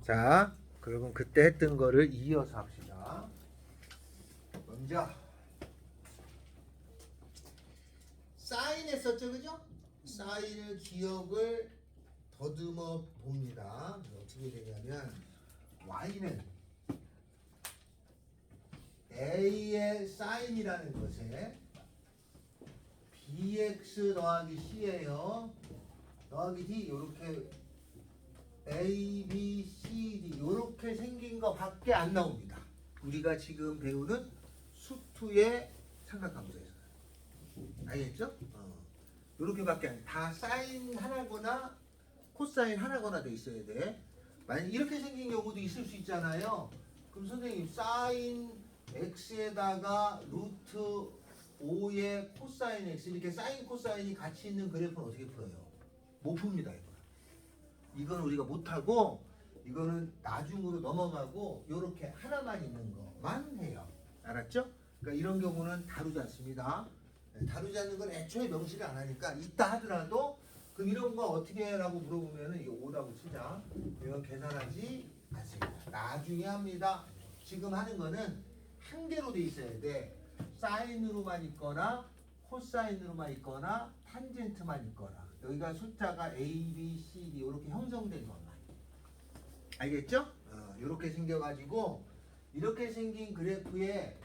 자, 그러면 그때 했던 거를 이어서 합시다. 먼저 사인 했었죠, 그죠? 사인을 기억을 더듬어 봅니다. 어떻게 되냐면 y는 a의 사인이라는 것에 bx 더하기 c예요. 더하기 d 이렇게 a, b, c, d 이렇게 생긴 거밖에 안 나옵니다. 우리가 지금 배우는 수투의 삼각함수에서. 알겠죠? 이렇게밖에 안 돼. 다 사인 하나거나 코사인 하나거나 돼 있어야 돼. 만약 이렇게 생긴 경우도 있을 수 있잖아요. 그럼 선생님 사인 x에다가 루트 5의 코사인 x 이렇게 사인 코사인이 같이 있는 그래프는 어떻게 풀어요? 못 풉니다. 이건 우리가 못하고 이거는 나중으로 넘어가고 이렇게 하나만 있는 것만 해요. 알았죠? 그러니까 이런 경우는 다루지 않습니다. 다루지 않는 건 애초에 명시를 안 하니까 있다 하더라도 그럼 이런 거 어떻게 해라고 물어보면은 이거 5라고 치자. 이건 계산하지 않습니다. 나중에 합니다. 지금 하는 거는 한 개로 돼 있어야 돼. 사인으로만 있거나 코사인으로만 있거나 탄젠트만 있거나 여기가 숫자가 A, B, C, D 이렇게 형성된 것만. 알겠죠? 이렇게 생겨가지고 이렇게 생긴 그래프의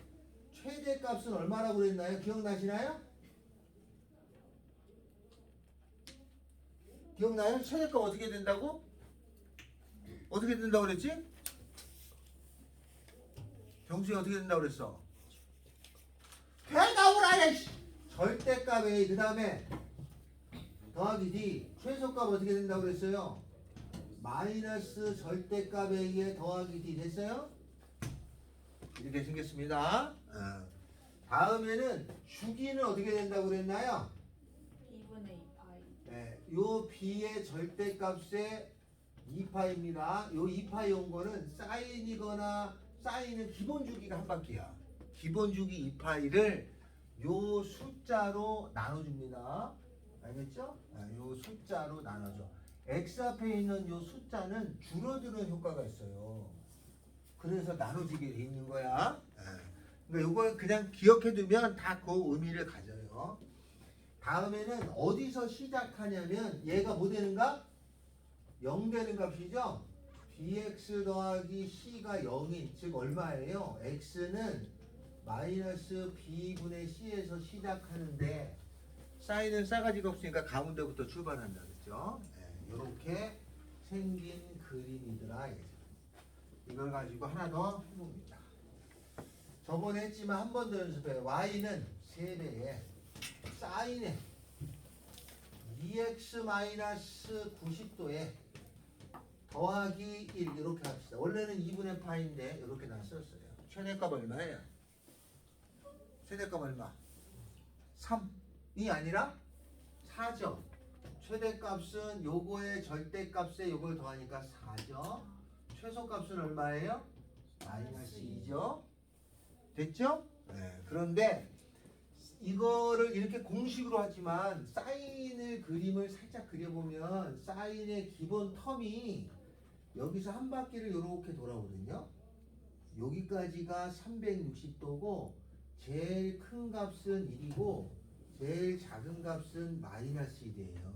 최대값은 얼마라고 그랬나요? 기억나시나요? 기억나요? 최대값 어떻게 된다고? 어떻게 된다고 그랬지? 정수이 어떻게 된다고 그랬어? 대답을 안 해! 절대값 A 그 다음에 더하기 D 최소값 어떻게 된다고 그랬어요? 마이너스 절대값 A에 더하기 D 됐어요? 이렇게 생겼습니다. 다음에는 주기는 어떻게 된다고 그랬나요? B분의 2파이. 네, 요 B의 절대값의 2파입니다. 요 2파이 온 거는 사인이거나 사인은 기본 주기가 한 바퀴야. 기본 주기 2파이를 요 숫자로 나눠줍니다. 알겠죠? 요 숫자로 나눠줘. X 앞에 있는 요 숫자는 줄어드는 효과가 있어요. 그래서 나눠지게 돼 있는 거야. 그러니까 요걸 그냥 기억해두면 다 그 의미를 가져요. 다음에는 어디서 시작하냐면 얘가 뭐 되는가? 0 되는 값이죠? bx 더하기 c가 0인 즉 얼마예요? x는 마이너스 b분의 c에서 시작하는데 사인은 싸가지가 없으니까 가운데부터 출발한다 그랬죠? 이렇게 생긴 그림이더라. 이걸 가지고 하나 더 해봅니다. 저번에 했지만 한 번 더 연습해요. y는 3배에 사인에 2x-90도에 더하기 1 이렇게 합시다. 원래는 2분의 파인데 이렇게 놨었어요. 최대값 얼마예요? 최대값 얼마? 3이 아니라 4죠. 최대값은 요거의 절대값에 요걸 더하니까 4죠. 최소값은 얼마예요? 마이너스 2죠. 됐죠? 네. 그런데 이거를 이렇게 공식으로 하지만 사인을 그림을 살짝 그려보면 사인의 기본 텀이 여기서 한 바퀴를 이렇게 돌아오거든요. 여기까지가 360도고 제일 큰 값은 1이고 제일 작은 값은 마이너스 1이에요.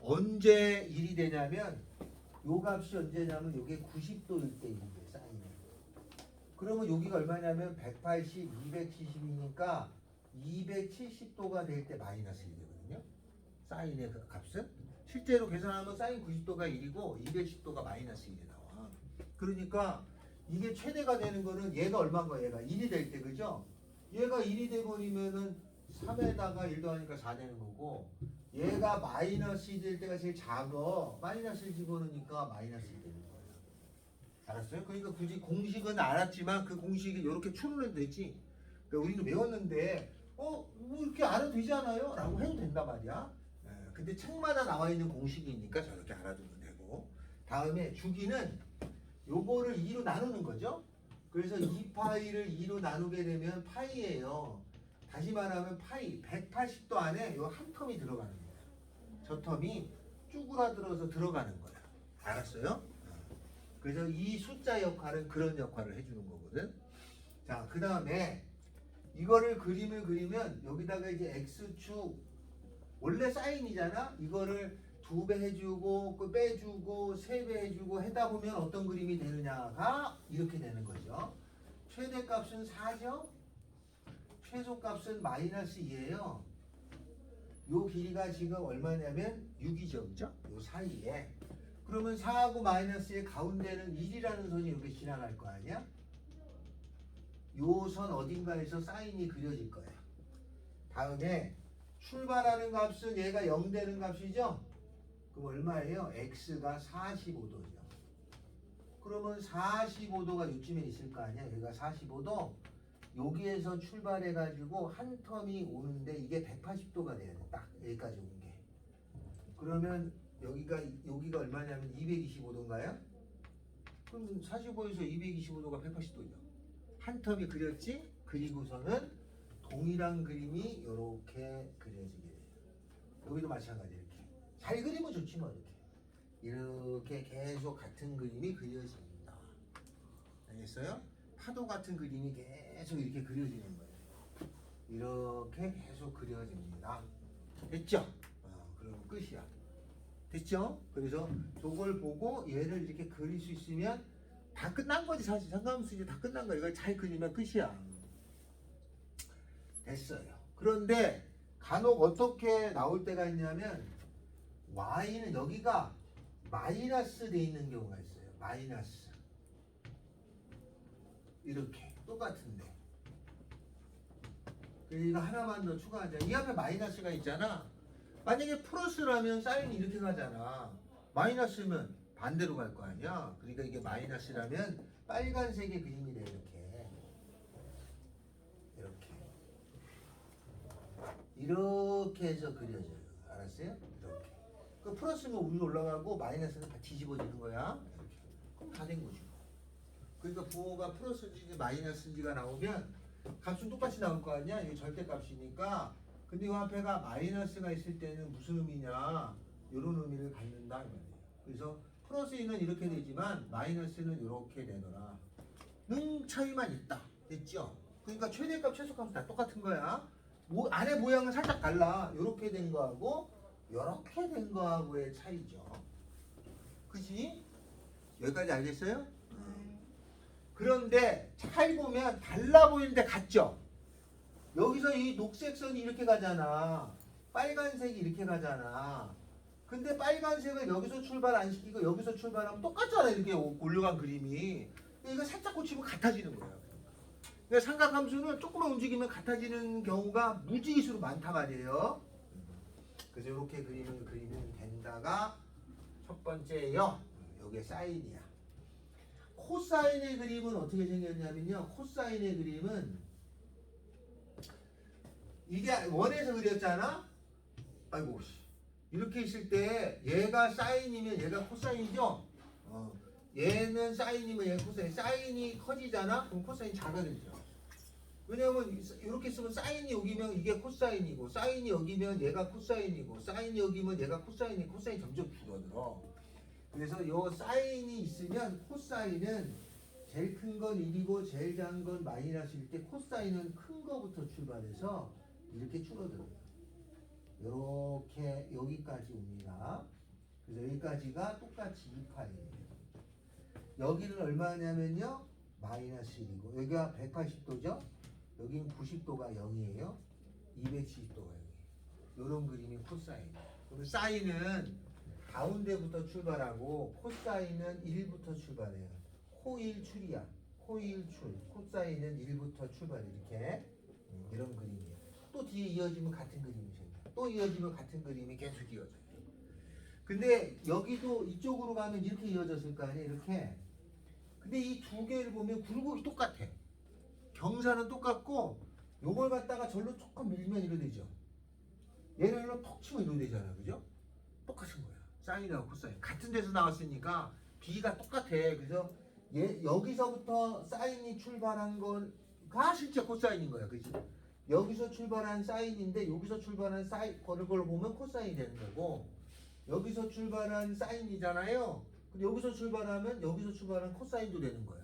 언제 1이 되냐면 요 값이 언제냐면 요게 90도일 때 1이에요. 사인은. 그러면 여기가 얼마냐면 180, 270이니까 270도가 될 때 마이너스 1이 되거든요. 사인의 그 값은. 실제로 계산하면 사인 90도가 1이고 210도가 마이너스 1이 나와. 그러니까 이게 최대가 되는 거는 얘가 얼마인 거야? 얘가 1이 될 때 그죠? 얘가 1이 돼버리면은 3에다가 1 더하니까 4 되는 거고 얘가 마이너스 1이 될 때가 제일 작아. 마이너스 1 집어넣으니까 마이너스 1 되는 거야. 알았어요? 그러니까 굳이 공식은 알았지만 그 공식이 이렇게 추론해도 되지. 그러니까 우리는 외웠는데 뭐 이렇게 알아도 되지 않아요? 라고 해도 된단 말이야. 근데 책마다 나와 있는 공식이니까 저렇게 알아두면 되고 다음에 주기는 요거를 2로 나누는 거죠. 그래서 2파이를 2로 나누게 되면 파이예요. 다시 말하면 파이 180도 안에 요 한 텀이 들어가는 거야. 저 텀이 쭈그라들어서 들어가는 거야. 알았어요? 그래서 이 숫자 역할은 그런 역할을 해주는 거거든. 자, 그 다음에 이거를 그림을 그리면 여기다가 이제 x축 원래 사인이잖아. 이거를 2배 해주고 그 빼주고 3배 해주고 하다 보면 어떤 그림이 되느냐가 이렇게 되는 거죠. 최대값은 4죠. 최소값은 마이너스 2예요. 요 길이가 지금 얼마냐면 6이죠. 그죠? 요 사이에. 그러면 4하고 마이너스의 가운데는 1이라는 선이 이렇게 지나갈 거 아니야? 요 선 어딘가에서 사인이 그려질 거야. 다음에 출발하는 값은 얘가 0 되는 값이죠? 그럼 얼마예요? x가 45도죠. 그러면 45도가 요쯤에 있을 거 아니야? 여기가 45도. 여기에서 출발해가지고 한 텀이 오는데 이게 180도가 돼야 돼. 딱 여기까지 온 게. 그러면 여기가 얼마냐면 225도인가요? 그럼 45에서 225도가 180도죠. 한 텀이 그렸지? 그리고서는 동일한 그림이 이렇게 그려지게 돼요. 여기도 마찬가지 이렇게. 잘 그리면 좋지 뭐 이렇게. 이렇게 계속 같은 그림이 그려집니다. 알겠어요? 파도 같은 그림이 계속 이렇게 그려지는 거예요. 이렇게 계속 그려집니다. 됐죠? 그러면 끝이야. 됐죠? 그래서 저걸 보고 얘를 이렇게 그릴 수 있으면 다 끝난 거지. 사실 상관없이 이제 다 끝난 거야. 이걸 잘 그리면 끝이야. 됐어요. 그런데 간혹 어떻게 나올 때가 있냐면 y는 여기가 마이너스 돼 있는 경우가 있어요. 마이너스. 이렇게 똑같은데 이거 하나만 더 추가하자. 이 앞에 마이너스가 있잖아. 만약에 플러스라면 사인이 이렇게 가잖아. 마이너스면 반대로 갈 거 아니야. 그러니까 이게 마이너스라면 빨간색의 그림이 돼. 이렇게 해서 그려져요. 알았어요? 이렇게. 그 플러스면 위로 올라가고 마이너스는 다 뒤집어지는 거야. 이렇게. 그럼 다 된 거죠. 그러니까 부호가 플러스인지 마이너스인지가 나오면 값은 똑같이 나올 거 아니야? 이게 절대값이니까. 근데 이 앞에가 마이너스가 있을 때는 무슨 의미냐? 이런 의미를 갖는다 이 말이에요. 그래서 플러스 2는 이렇게 되지만 마이너스는 이렇게 되더라. 능 차이만 있다. 됐죠? 그러니까 최대값, 최소값은 다 똑같은 거야. 안에 모양은 살짝 달라. 이렇게 된 거하고 이렇게 된 거하고의 차이죠. 그치? 여기까지 알겠어요? 그런데 잘 보면 달라 보이는데 같죠? 여기서 이 녹색 선이 이렇게 가잖아. 빨간색이 이렇게 가잖아. 근데 빨간색을 여기서 출발 안 시키고 여기서 출발하면 똑같잖아. 이렇게 올라간 그림이. 이거 살짝 고치면 같아지는 거야. 그러니까 삼각함수는 조금만 움직이면 같아지는 경우가 무지수로 많단 말이에요. 그래서 이렇게 그림을 그리면 된다가 첫 번째요. 여기에 사인이야. 코사인의 그림은 어떻게 생겼냐면요. 코사인의 그림은 이게 원에서 그렸잖아. 아이고 이렇게 있을 때 얘가 사인이면 얘가 코사인이죠. 얘는 사인이면 얘가 코사인. 사인이 커지잖아. 그럼 코사인이 작아지죠. 왜냐면 이렇게 쓰면 사인이 여기면 이게 코사인이고 사인이 여기면 얘가 코사인이고 사인이 여기면 얘가 코사인이 코사인이 점점 줄어들어. 그래서 요 사인이 있으면 코사인은 제일 큰 건 1이고 제일 작은 건 마이너스일 때 코사인은 큰 거부터 출발해서 이렇게 줄어들어요. 이렇게 여기까지 옵니다. 그래서 여기까지가 똑같이 2파이예요. 여기는 얼마냐면요. 마이너스 1이고 여기가 180도죠. 여기는 90도가 0이에요. 270도가 0이에요. 이런 그림이 코사인. 그리고 사인은 가운데부터 출발하고 코사인은 1부터 출발해요. 코일출이야. 코일출. 코사인은 1부터 출발해. 이렇게. 이런 그림이에요. 또 뒤에 이어지면 같은 그림이 생겨요. 또 이어지면 같은 그림이 계속 이어져요. 근데 여기도 이쪽으로 가면 이렇게 이어졌을 거 아니에요. 이렇게. 근데 이 두 개를 보면 굴곡이 똑같아. 경사는 똑같고 요걸 갖다가 절로 조금 밀면 이렇게 되죠. 얘를 일로 톡 치면 이렇게 되잖아. 그죠? 똑같은 거야. 사인하고 코사인. 같은 데서 나왔으니까 B가 똑같아. 그래서 여기서부터 사인이 출발한 건가 실제 코사인인 거야. 그지? 여기서 출발한 사인인데 여기서 출발한 사인 걸 보면 코사인이 되는 거고 여기서 출발한 사인이잖아요. 근데 여기서 출발하면 여기서 출발하면 코사인도 되는 거야.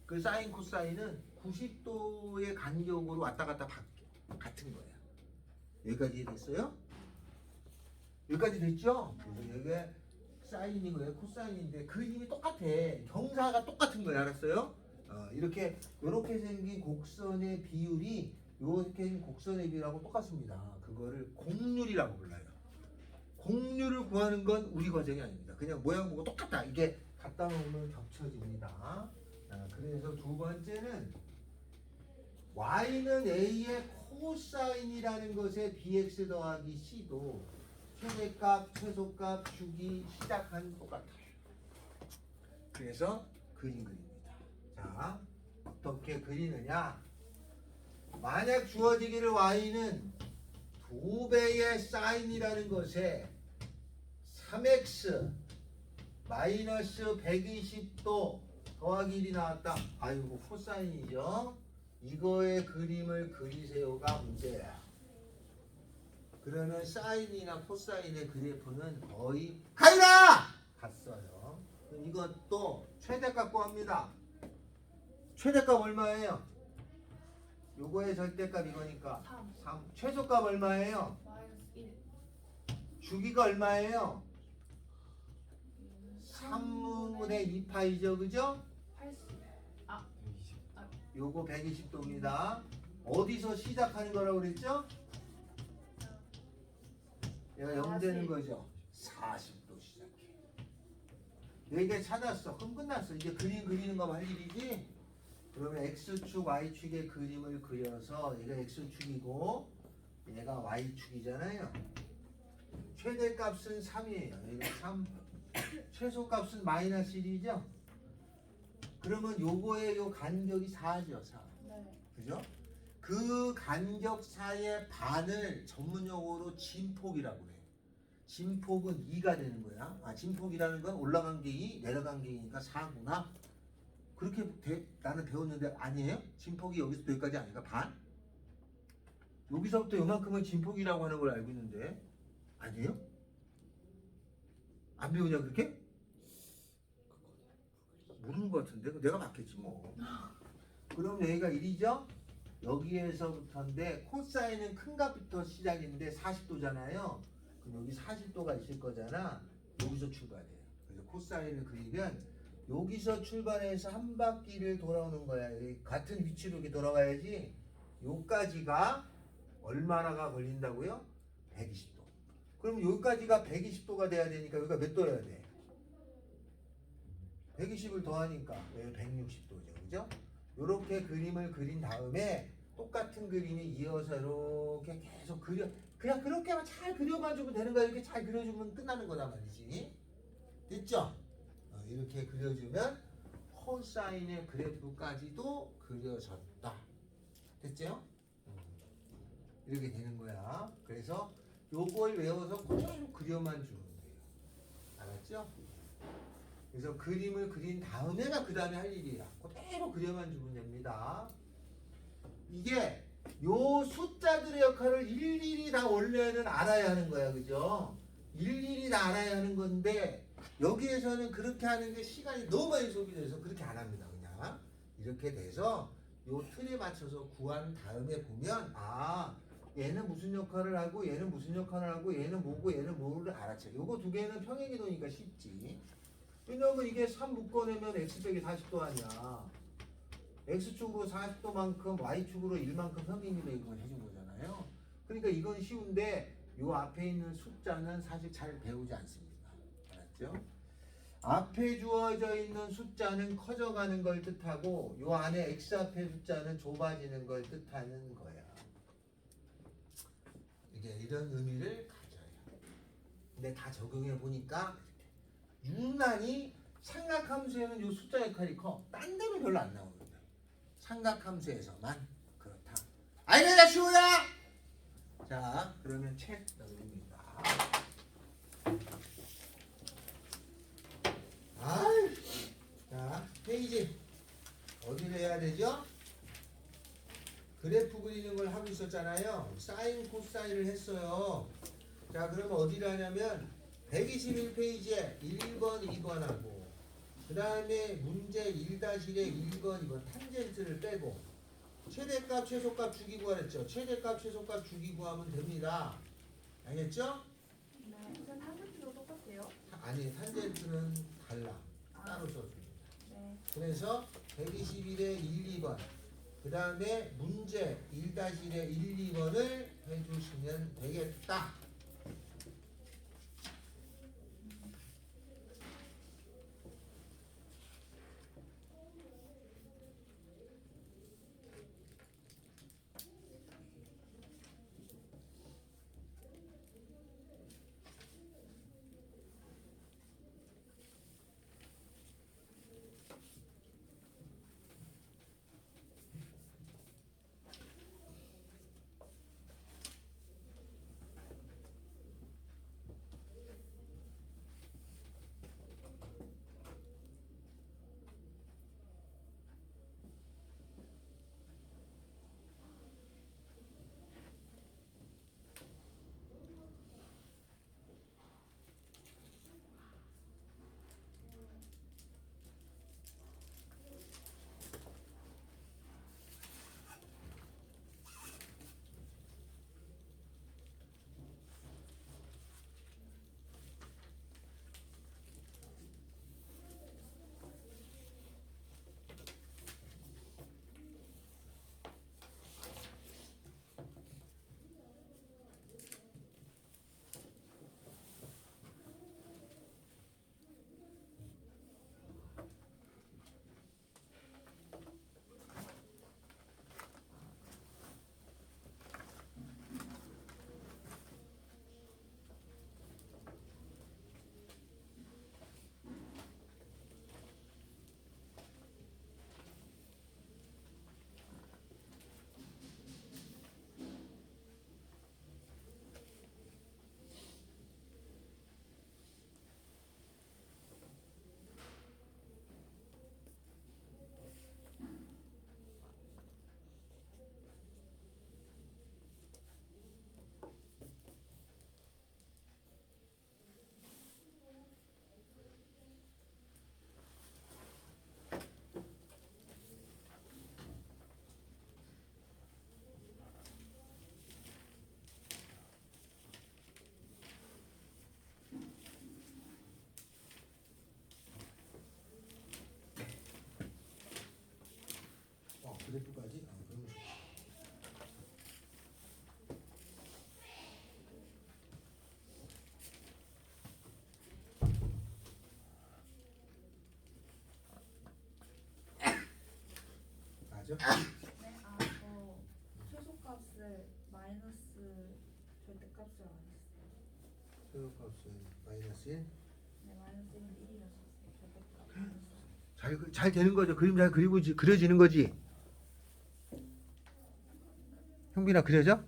그 사인 코사인은 90도의 간격으로 왔다 갔다 같은 거야. 여기까지 됐어요? 여기까지 됐죠? 그래서 여기가 사인이고요, 코사인인데 그림이 똑같아. 경사가 똑같은 거야, 알았어요? 이렇게 생긴 곡선의 비율이 이렇게 생긴 곡선의 비율하고 똑같습니다. 그거를 곡률이라고 불러요. 곡률을 구하는 건 우리 과정이 아닙니다. 그냥 모양 보고 똑같다. 이게 갖다 놓으면 겹쳐집니다. 그래서 두 번째는 y는 a의 코사인이라는 것에 bx 더하기 c도 최대값, 최소값, 주기, 시작한 똑같아요. 그래서 그림 그립니다. 자, 어떻게 그리느냐? 만약 주어지기를 y는 2배의 사인이라는 것에 3x 마이너스 120도 더하기 1이 나왔다. 아이고 코사인이죠. 이거의 그림을 그리세요가 문제야. 그러면 사인이나 코사인의 그래프는 거의 같어요. 이것도 최대값 구합니다. 최대값 얼마예요? 요거의 절대값 이거니까 3. 최소값 얼마예요? 마이너스 1. 주기가 얼마예요? 3분의 2파이죠, 그죠? 80. 요거 120도입니다. 어디서 시작하는 거라고 그랬죠? 얘가 0 되는 거죠. 40도 시작해. 4개 찾았어. 그럼 끝났어. 이제 그림 그리는 거만 할 일이지. 그러면 x축, y축의 그림을 그려서 얘가 x축이고 얘가 y축이잖아요. 최대값은 3이에요. 얘가 3. 최소값은 마이너스 1이죠. 그러면 요거의 요 간격이 4죠. 4. 네. 그죠? 그 간격 사이의 반을 전문용어로 진폭이라고 그래요. 진폭은 2가 되는 거야. 진폭이라는 건 올라간 게 2, 내려간 게 2니까 4구나. 그렇게 나는 배웠는데 아니에요? 진폭이 여기서부터 여기까지 아니까 반? 여기서부터 요만큼은 진폭이라고 하는 걸 알고 있는데 아니에요? 안 배우냐 그렇게? 모르는 것 같은데 내가 맞겠지 뭐. 그럼 여기가 1이죠? 여기에서부터인데 코사인은 큰 값부터 시작인데 40도잖아요. 그럼 여기 40도가 있을 거잖아. 여기서 출발해요. 그래서 코사인을 그리면 여기서 출발해서 한 바퀴를 돌아오는 거야. 같은 위치로 이렇게 돌아가야지. 요까지가 얼마나가 걸린다고요? 120도. 그럼 여기까지가 120도가 돼야 되니까 여기가 몇 도여야 돼? 120을 더하니까 160도죠. 그죠? 이렇게 그림을 그린 다음에 똑같은 그림이 이어서 이렇게 계속 그려. 그냥 그렇게만 잘 그려만 주면 되는 거야. 이렇게 잘 그려주면 끝나는 거단 말이지. 됐죠? 이렇게 그려주면 코사인의 그래프까지도 그려졌다. 됐죠? 이렇게 되는 거야. 그래서 요걸 외워서 그대로 그려만 주면 돼요. 알았죠? 그래서 그림을 그린 다음에가 그 다음에 할 일이야. 그대로 그려만 주면 됩니다. 이게 요 숫자들의 역할을 일일이 다 원래는 알아야 하는 거야. 그죠? 일일이 다 알아야 하는 건데 여기에서는 그렇게 하는 게 시간이 너무 많이 소비돼서 그렇게 안 합니다. 그냥 이렇게 돼서 요 틀에 맞춰서 구한 다음에 보면 얘는 무슨 역할을 하고 얘는 무슨 역할을 하고 얘는 뭐고 얘는 뭐를 알아채. 요거 두 개는 평행이동이니까 쉽지. 왜냐면 이게 3 묶어내면 x 빼기 40도 아니야. x축으로 40도만큼 y축으로 1만큼 평행이동을 해준 거잖아요. 그러니까 이건 쉬운데 요 앞에 있는 숫자는 사실 잘 배우지 않습니다. 알았죠? 앞에 주어져 있는 숫자는 커져가는 걸 뜻하고 요 안에 x 앞에 숫자는 좁아지는 걸 뜻하는 거야. 이게 이런 의미를 가져요. 근데 다 적용해 보니까 유난히 삼각함수에는 요 숫자 역할이 커. 딴 데는 별로 안 나오는데 삼각함수에서만 그렇다. 알겠다 시호야. 자 그러면 책 넣습니다. 자 페이지 어디로 해야 되죠? 그래프 그리는 걸 하고 있었잖아요. 사인 코사인을 했어요. 자 그러면 어디를 하냐면 121페이지에 1번 2번하고 그 다음에 문제 1-1의 1번, 2번 탄젠트를 빼고 최대값, 최소값 주기 구하랬죠. 최대값, 최소값 주기 구하면 됩니다. 알겠죠? 네. 선생님 탄젠트도 똑같아요? 아니, 탄젠트는 달라. 따로 써줍니다. 네. 그래서 121의 1, 2번 그 다음에 문제 1-1의 1, 2번을 해주시면 되겠다. 그래프까지? 그러면 맞아? 네. 최소값을 마이너스 절대값을 안 했어요. 최소값은 마이너스 1. 네. 마이너스 1은 1이었어요. 절대값 마이너스. 잘 되는 거죠. 그림 잘 그려지는 거지. 형빈아 그려져?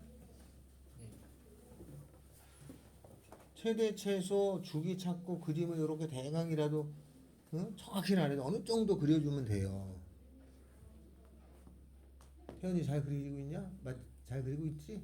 최대 최소 주기 찾고 그림을 이렇게 대강이라도 정확히는 안 해도 어느 정도 그려주면 돼요. 태연이 잘 그리고 있냐? 잘 그리고 있지?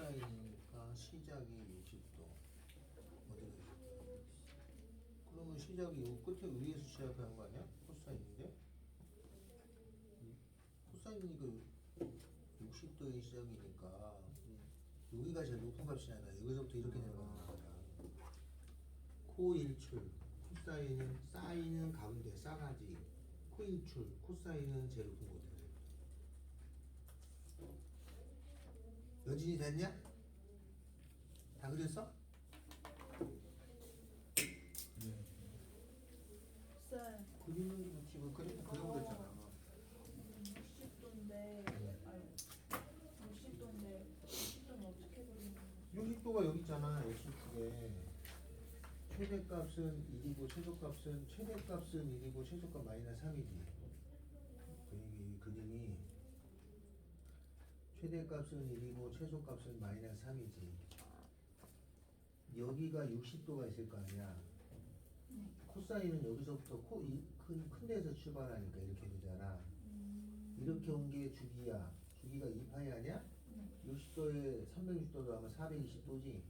코사인이니까 시작이 60도. 어디가 60도? 그러면 시작이 요 끝에 위에서 시작하는 거 아니야? 코사인인데? 코사인이니까 60도의 시작이니까 여기가 제일 높은 값이잖아. 여기서부터 이렇게 내려가는 거야. 코일출, 코사인은 사인은 가운데 싸가지, 코일출, 코사인은 제일 높은 거거든. 여진이 됐냐? 다 그렸어? 쌤. 그림을 붙이고 그려버렸잖아. 60도인데, 아니, 60도인데, 60도는 어떻게 그리는 거야? 60도가 여기 있잖아. X축에 최대값은 1이고 최대값은 1이고 최소값 마이너스 3이지. 그림이 최대값은 1이고 최소값은 마이너스 3이지. 여기가 60도가 있을 거 아니야. 코사인은 여기서부터 큰 데서 출발하니까 이렇게 되잖아. 이렇게 온 게 주기야. 주기가 2파이 아니야? 60도에 360도도 하면 420도지.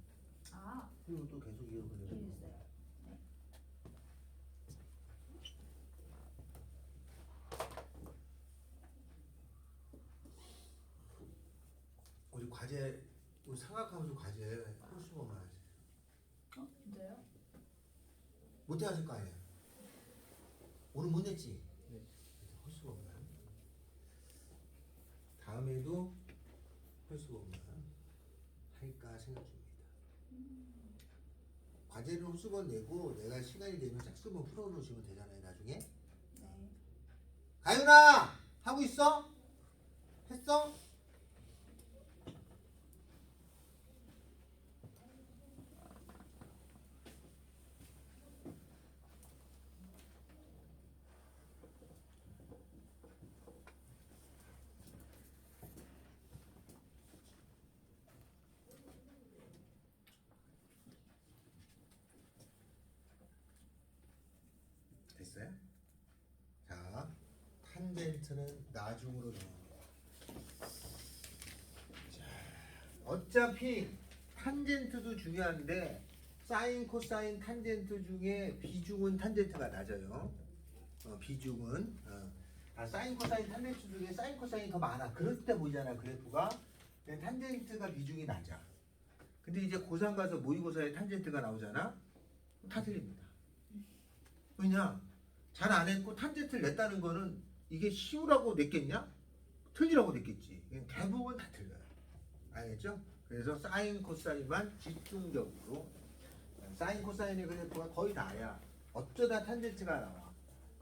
아, 그리고 또 계속 이어가는 거야. 이해했어요. 네. 우리 과제, 우리 삼각함수 과제 홀수범만 하지. 진짜요? 못해 하실 거 아니야? 오늘 못 냈지? 네. 홀수범만. 다음에도 홀수범만 할까 생각 중입니다. 과제를 홀수범 내고 내가 시간이 되면 짝수범 풀어놓으시면 되잖아요, 나중에. 네. 가윤아! 하고 있어? 했어? 됐어요? 자, 탄젠트는 나중으로 넘어갑니다. 자, 어차피 탄젠트도 중요한데 사인, 코사인, 탄젠트 중에 비중은 탄젠트가 낮아요. 비중은 사인, 코사인, 탄젠트 중에 사인, 코사인이 더 많아. 그럴 때 보이잖아, 그래프가. 근데 탄젠트가 비중이 낮아. 근데 이제 고3 가서 모의고사에 탄젠트가 나오잖아. 다 틀립니다. 왜냐? 잘 안 했고 탄젠트를 냈다는 거는 이게 쉬우라고 냈겠냐? 틀리라고 냈겠지. 대부분 다 틀려요. 알겠죠? 그래서 사인, 코사인만 집중적으로. 사인, 코사인의 그래프가 거의 다야. 어쩌다 탄젠트가 나와.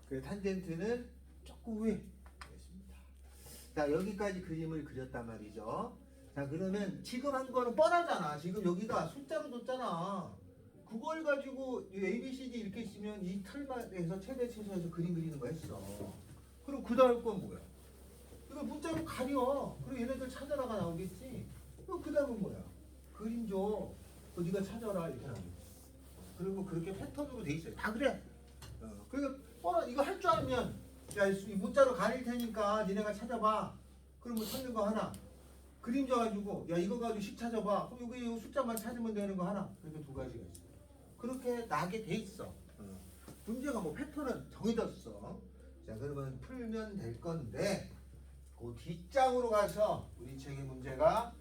그 탄젠트는 조금 위에 있습니다. 자, 여기까지 그림을 그렸단 말이죠. 자, 그러면 지금 한 거는 뻔하잖아. 지금 여기가 숫자로 뒀잖아. 그걸 가지고 A, B, C, D 이렇게 쓰면 이 틀만에서 최대 최소에서 그림 그리는 거 했어. 그럼 그 다음 건 뭐야? 이거 문자로 가려. 그리고 얘네들 찾아라가 나오겠지. 그럼 그 다음은 뭐야? 그림 줘. 그거 네가 찾아라 이렇게 나오겠지. 그리고 그렇게 패턴으로 돼 있어요. 다 그래. 그리고 이거 할 줄 알면 이 문자로 가릴 테니까 니네가 찾아봐. 그러면 찾는 거 하나. 그림 줘가지고 야 이거 가지고 식 찾아봐. 그럼 여기 숫자만 찾으면 되는 거 하나. 이렇게 두 가지가 있어. 그렇게 나게 돼 있어. 문제가 뭐 패턴은 정해졌어. 자, 그러면 풀면 될 건데 그 뒷장으로 가서 우리 책의 문제가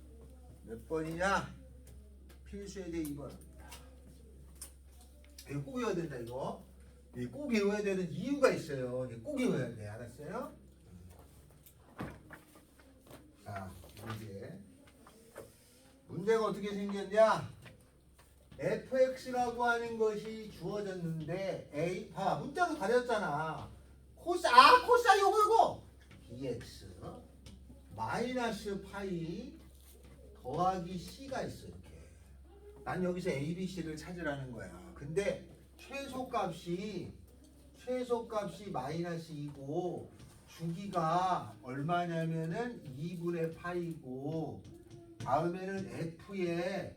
몇 번이냐? 필수에 대해 2번입니다. 이거 꼭 외워야 된다 이거. 꼭 외워야 되는 이유가 있어요. 꼭 외워야 돼. 알았어요? 자, 문제가 어떻게 생겼냐? fx라고 하는 것이 주어졌는데 a 문자로 가렸잖아. 코사인 요거 bx 마이너스 파이 더하기 c가 있어 이렇게. 난 여기서 a, b, c를 찾으라는 거야. 근데 최소값이 마이너스 2고 주기가 얼마냐면은 2분의 파이고 다음에는 f에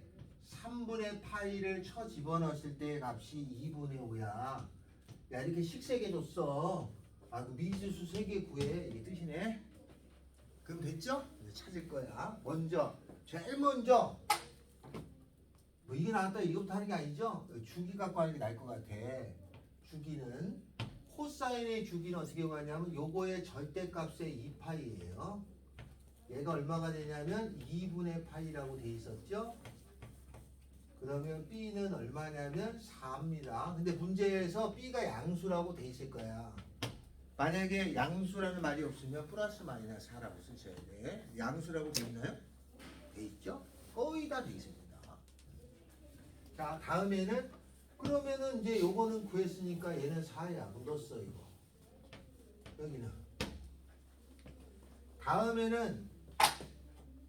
3분의 파이를 쳐 집어넣었을 때 값이 2분의 5야. 야 이렇게 식세개 줬어. 그 미지수 3개 구해. 이게 뜻이네. 그럼 됐죠? 이제 찾을 거야. 제일 먼저 이게 나왔다 이것부터 하는 게 아니죠? 주기 갖고 하는 게 나을 것 같아. 주기는 코사인의 주기는 어떻게 구하냐면 요거의 절대값의 2파이예요. 얘가 얼마가 되냐면 2분의 파이라고 돼 있었죠? 그러면 B는 얼마냐면 4입니다. 근데 문제에서 B가 양수라고 돼 있을 거야. 만약에 양수라는 말이 없으면 플러스 마이너스 하라고 쓰셔야 돼. 양수라고 돼 있나요? 돼 있죠? 거의 다 돼 있습니다. 자, 다음에는 그러면은 이제 요거는 구했으니까 얘는 4야. 묻었어 이거. 여기는. 다음에는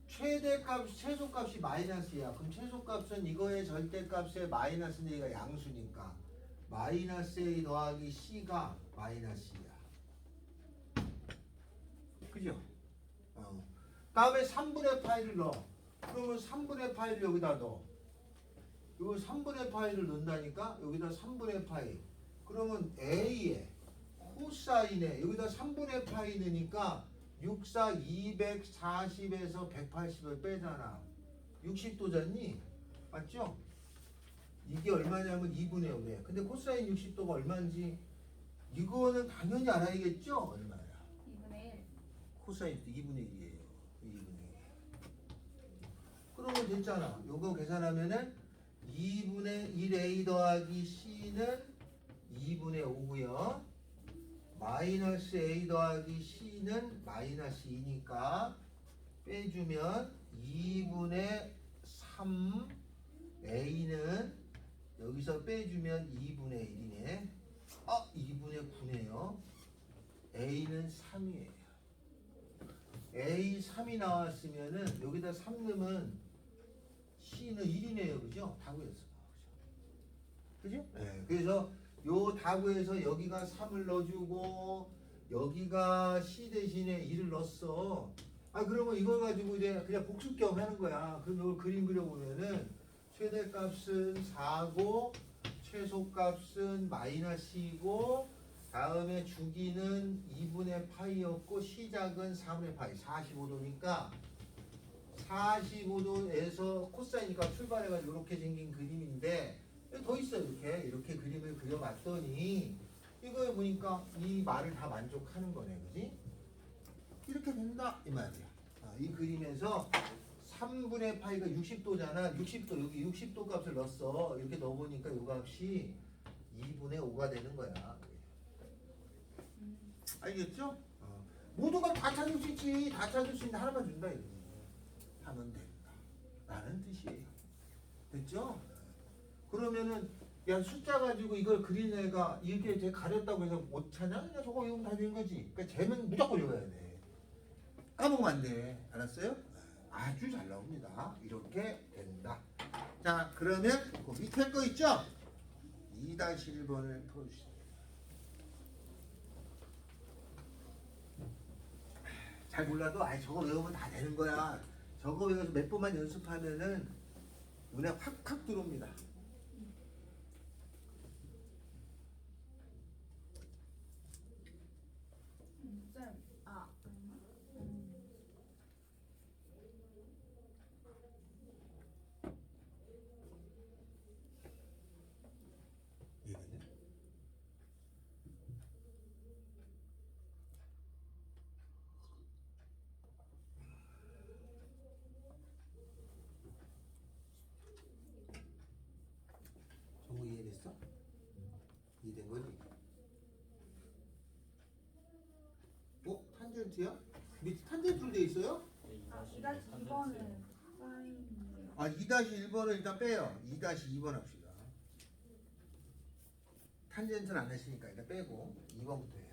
최대값, 최소값이 마이너스야. 그럼 최소값은 이거의 절대값의 마이너스인데 얘가 양수니까 마이너스 A 더하기 C가 마이너스야. 그죠? 다음에 3분의 파이를 넣어. 그러면 3분의 파이를 여기다 넣어. 이거 3분의 파이를 넣는다니까 여기다 3분의 파이. 그러면 A에 코사인에 여기다 3분의 파이 넣으니까 6, 4, 240에서 180을 빼잖아. 60도잖니? 맞죠? 이게 얼마냐면 2분의 5래. 근데 코사인 60도가 얼마인지 이거는 당연히 알아야겠죠? 얼마야? 2분의 1. 코사인 2분의 1이에요. 2분의 1. 그러면 됐잖아. 요거 계산하면은 2분의 1A 더하기 C는 2분의 5고요. 마이너스 A 더하기 C는 마이너스 2니까 빼주면 2분의 3 A는 여기서 빼주면 2분의 1이네. 2분의 9네요. A는 3이에요. A 3이 나왔으면은 여기다 3 넣으면 C는 1이네요. 그죠? 다구였어. 그죠? 네. 그래서 요 다구에서 여기가 3을 넣어주고 여기가 C 대신에 2를 넣었어. 그러면 이걸 가지고 이제 그냥 복습 겸 하는 거야. 그럼 이걸 그림 그려보면은 최대값은 4고 최소값은 마이너스이고 다음에 주기는 2분의 파이였고 시작은 4분의 파이 45도니까 45도에서 코사인이니까 출발해가지고 이렇게 생긴 그림인데 더 있어. 이렇게 그림을 그려봤더니 이거에 보니까 이 말을 다 만족하는 거네. 그지? 이렇게 된다 이 말이야. 이 그림에서 3분의 파이가 60도잖아. 60도 여기 60도 값을 넣었어. 이렇게 넣어보니까 이 값이 2분의 5가 되는 거야. 알겠죠? 모두가 다 찾을 수 있지. 다 찾을 수 있는데 하나만 준다 이거. 하면 된다 라는 뜻이에요. 됐죠? 그러면은 야 숫자 가지고 이걸 그린 애가 이렇게 제 가렸다고 해서 못 찾냐? 그냥 저거 외우면 다 되는 거지. 그러니까 쟤는 무조건 외워야 돼. 까먹으면 안 돼. 알았어요? 아주 잘 나옵니다. 이렇게 된다. 자, 그러면 그 밑에 거 있죠? 2-1번을 풀어주시죠. 잘 몰라도 저거 외우면 다 되는 거야. 저거 외워서 몇 번만 연습하면은 눈에 확확 들어옵니다. 쌤. 얘는요? 정우 이해됐어? 이해된 거지? 탄젠트야? 밑에 탄젠트로 돼 있어요? 2-2번은 사인이에요. 2-1번은 일단 빼요. 2-2번 합시다. 탄젠트는 안 했으니까 일단 빼고 2번부터 해요.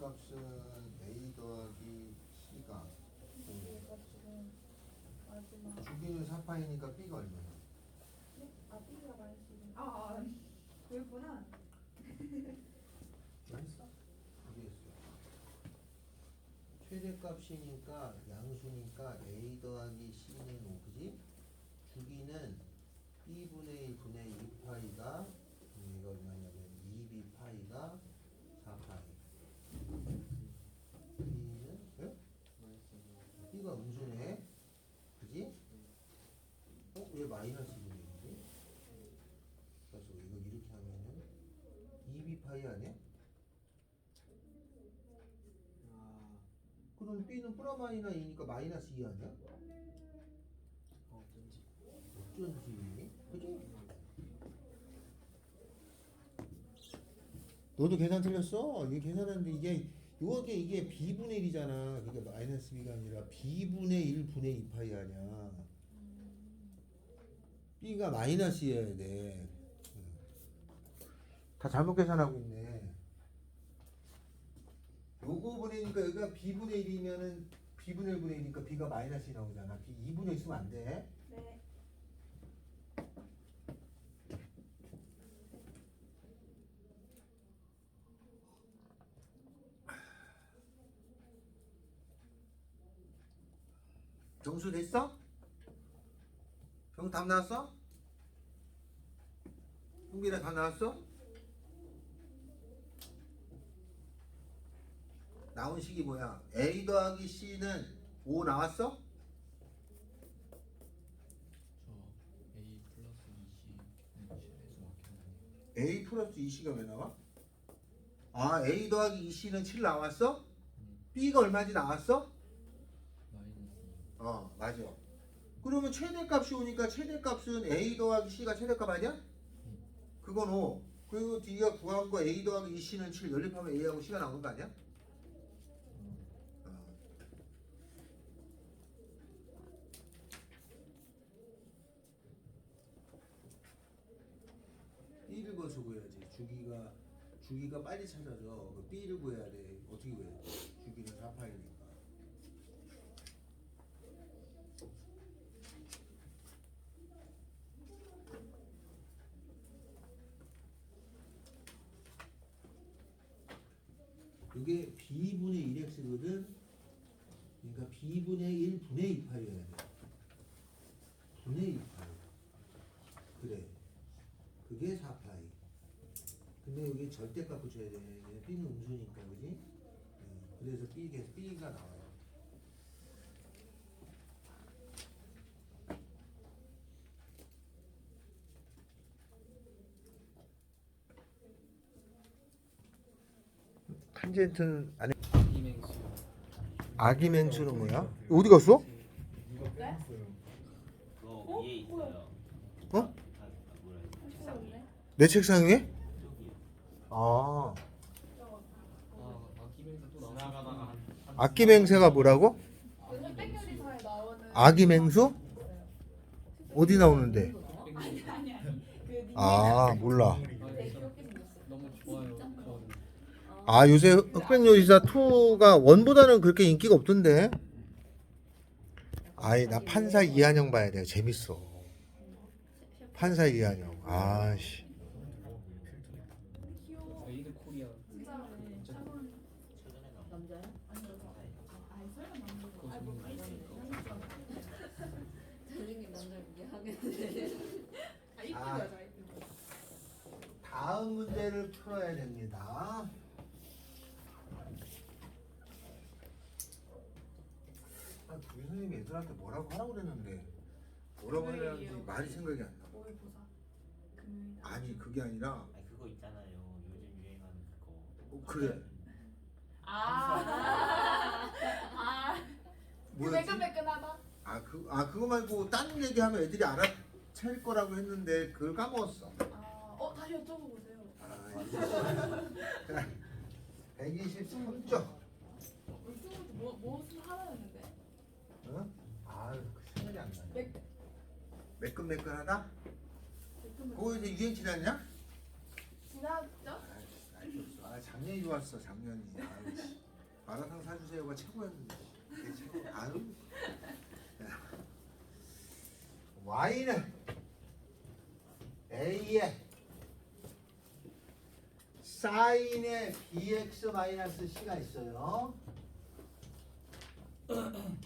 최대값은 A 더하기 C가 얘가 지금 마지막. 주기는 4파이니까 B가 얼마야? 네? 아 B가 마이너스 1. 그랬구나. 여기 있어. 최대값이니까 양수니까 A 더하기 C는 5, 그지? 주기는 B분의 1 분의 2파이가 이거 얼마냐면 2B 파이가 4파이. B는 왜? B가 음수네, 그지? 왜 마이너스 1이지? 그래서 이거 이렇게 하면은 2B 파이 아니야? 그럼 B는 플러마이나 2니까 마이너스 2 아니야? 어쩐지, 그지? 너도 계산 틀렸어. 이게 계산하는데 이게 B분의 1이잖아. 그게 마이너스 B가 아니라 B분의 1 분의 2파이 아니야. B가 마이너스여야 돼. 다 잘못 계산하고 있네. 요거 분의니까 여기가 B분의 1이면은 B분의 1 분의 1이니까 B가 마이너스 2 나오잖아. B 2분의 있으면 안 돼. 네. 정수 됐어? 정수 답 나왔어? 흥빈아 답 나왔어? 나온 식이 뭐야? A 더하기 C는 5 나왔어? A 플러스 2C가 왜 나와? 아, A 더하기 2C는 7 나왔어? B가 얼마인지 나왔어? 맞아. 그러면 최대값이 오니까 최대값은 A 더하기 C가 최대값 아니야? 그건 5. 그리고 네가 구한 거 A 더하기 2C는 7 연립하면 A하고 C가 나오는 거 아니야? B를 구해서 구해야지. 주기가 빨리 찾아져. 그 B를 구해야 돼. 어떻게 구해? 주기는 4파이니까. 이게 B분의 1x거든. 그러니까 B분의 1 분의 2파이여야 돼. 분의 2파이. 그래. 그게 4파이. 근데 여기 절대값 붙여야 돼. B는 음수니까, 그지? 그래서 B가 나와요. 탄젠트는 안 해. 아기맹수는 뭐야? 어디 갔어? 네? 그거 위에 있어요. 어? 책상 위에. 내 책상 위에? 저기요. 아, 지나가다가 한 아기맹세가 뭐라고? 그 흑백 요리사에 나오는. 아기맹수? 어디 나오는데? 아니. 그 닉네임. 아, 몰라. 되게 귀엽게 생겼어요. 너무 좋아요. 아, 요새 흑백요리사 2가 원보다는 그렇게 인기가 없던데. 아이, 나 판사 이한영 봐야 돼. 재밌어. 판사 이한영. 아씨. 귀여워. 메이드 코리아. 진짜 차가운. 최근에 나온 남자야? 아니 아니 설마 남자가. 그거 아니 뭐 재밌는 잘생긴 남자를 하겠는데. 아 이쁜 아. 여자 이쁜 여자. 다음 문제를 풀어야 됩니다. 우리 선생님이 애들한테 뭐라고 하라고 그랬는데 뭐라고 하려는지 말이 생각이 안 나. 모의고사. 금요일. 아니, 그게 아니라 아니 그거 있잖아요. 요즘 유행하는 그거. 그래. 뭐였지? 매끈매끈하다. 그거 말고 다른 얘기하면 애들이 알아챌 거라고 했는데 그걸 까먹었어. 다시 여쭤보세요. 자, 123쪽. 이쪽으로 무슨 하라였는데? 어? 그 생각이 안 나네. 매- 매끈매끈하다? 매끈매끈. 그거 이제 유행 지났냐? 지났죠? 알겠어. 작년이 좋았어 작년이. 아유, 씨. 마라탕 사주세요가 최고였는데. 이게 최고. 아유. y는 a의 사인의 bx-c가 있어요.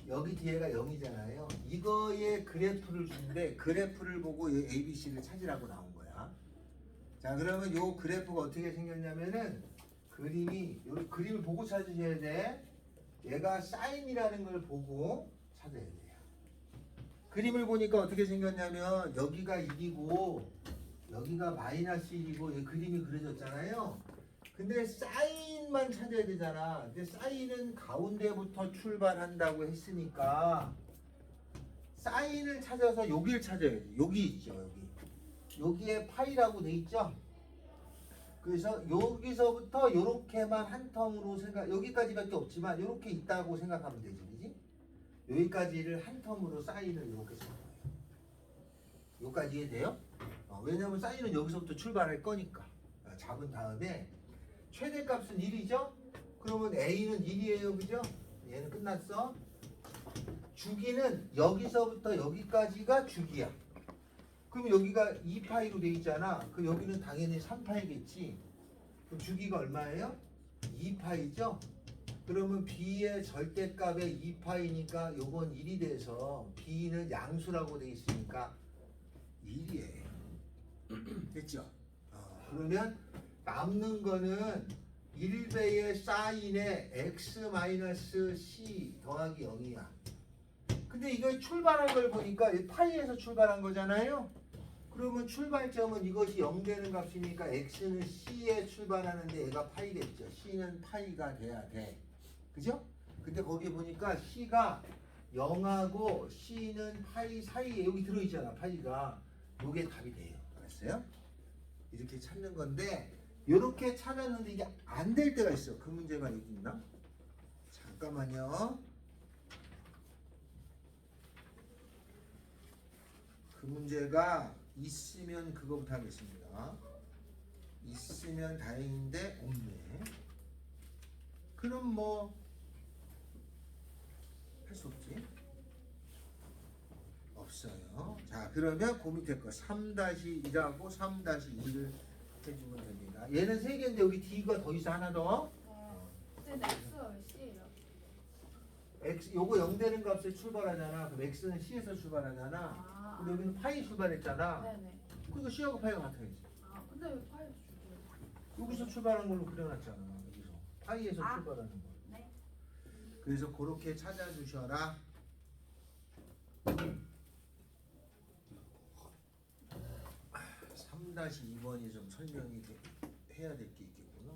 여기 뒤에가 0이잖아요. 이거의 그래프를 주는데 그래프를 보고 이 ABC를 찾으라고 나온 거야. 자, 그러면 요 그래프가 어떻게 생겼냐면은 요 그림을 보고 찾으셔야 돼. 얘가 사인이라는 걸 보고 찾아야 돼요. 그림을 보니까 어떻게 생겼냐면 여기가 1이고 여기가 마이너스 1이고 이 그림이 그려졌잖아요. 근데 사인만 찾아야 되잖아. 근데 사인은 가운데부터 출발한다고 했으니까 사인을 찾아서 여기를 찾아야 돼. 여기 있죠, 여기. 여기에 파이라고 돼 있죠. 그래서 여기서부터 이렇게만 한 텀으로 여기까지밖에 없지만 이렇게 있다고 생각하면 되지, 그지? 여기까지를 한 텀으로 사인을 이렇게 잡아요. 여기까지 이해돼요? 왜냐면 사인은 여기서부터 출발할 거니까. 잡은 다음에 최대값은 1이죠? 그러면 A는 1이에요, 그죠? 얘는 끝났어. 주기는 여기서부터 여기까지가 주기야. 그럼 여기가 2파이로 돼 있잖아. 그럼 여기는 당연히 3파이겠지. 그럼 주기가 얼마예요? 2파이죠? 그러면 B의 절대값의 2파이니까 요건 1이 돼서 B는 양수라고 돼 있으니까 1이에요. 됐죠? 그러면 남는 거는 1배의 사인의 x-c 더하기 0이야. 근데 이거 출발한 걸 보니까 파이에서 출발한 거잖아요. 그러면 출발점은 이것이 0 되는 값이니까 x는 c에 출발하는데 얘가 파이겠죠. c는 파이가 돼야 돼. 그죠? 근데 거기 보니까 c가 0하고 c는 파이 사이에 여기 들어있잖아. 파이가. 요게 답이 돼요. 알았어요? 이렇게 찾는 건데 이렇게 찾았는데 이게 안 될 때가 있어. 그 문제가 여기 있나? 잠깐만요. 그 문제가 있으면 그거부터 하겠습니다. 있으면 다행인데 없네. 그럼 뭐 할 수 없지. 없어요. 자, 그러면 그 밑에 거 3-1하고 3-2를 해주면 됩니다. 얘는 3개인데 여기 D가 더 있어. 하나 더. 근데 X가 왜 C예요? X, 요거 0 되는 값에 출발하잖아. 그럼 X는 C에서 출발하잖아. 근데 여기는 파이 출발했잖아. 네네. 그러니까 C하고 파이가 같아야지. 근데 왜 파이를 주고요? 여기서 출발한 걸로 그려놨잖아. 여기서 파이에서 출발하는 거. 네. 그래서 그렇게 찾아주셔라. 3-2번이 좀 설명이 해야 될 게 있겠구나.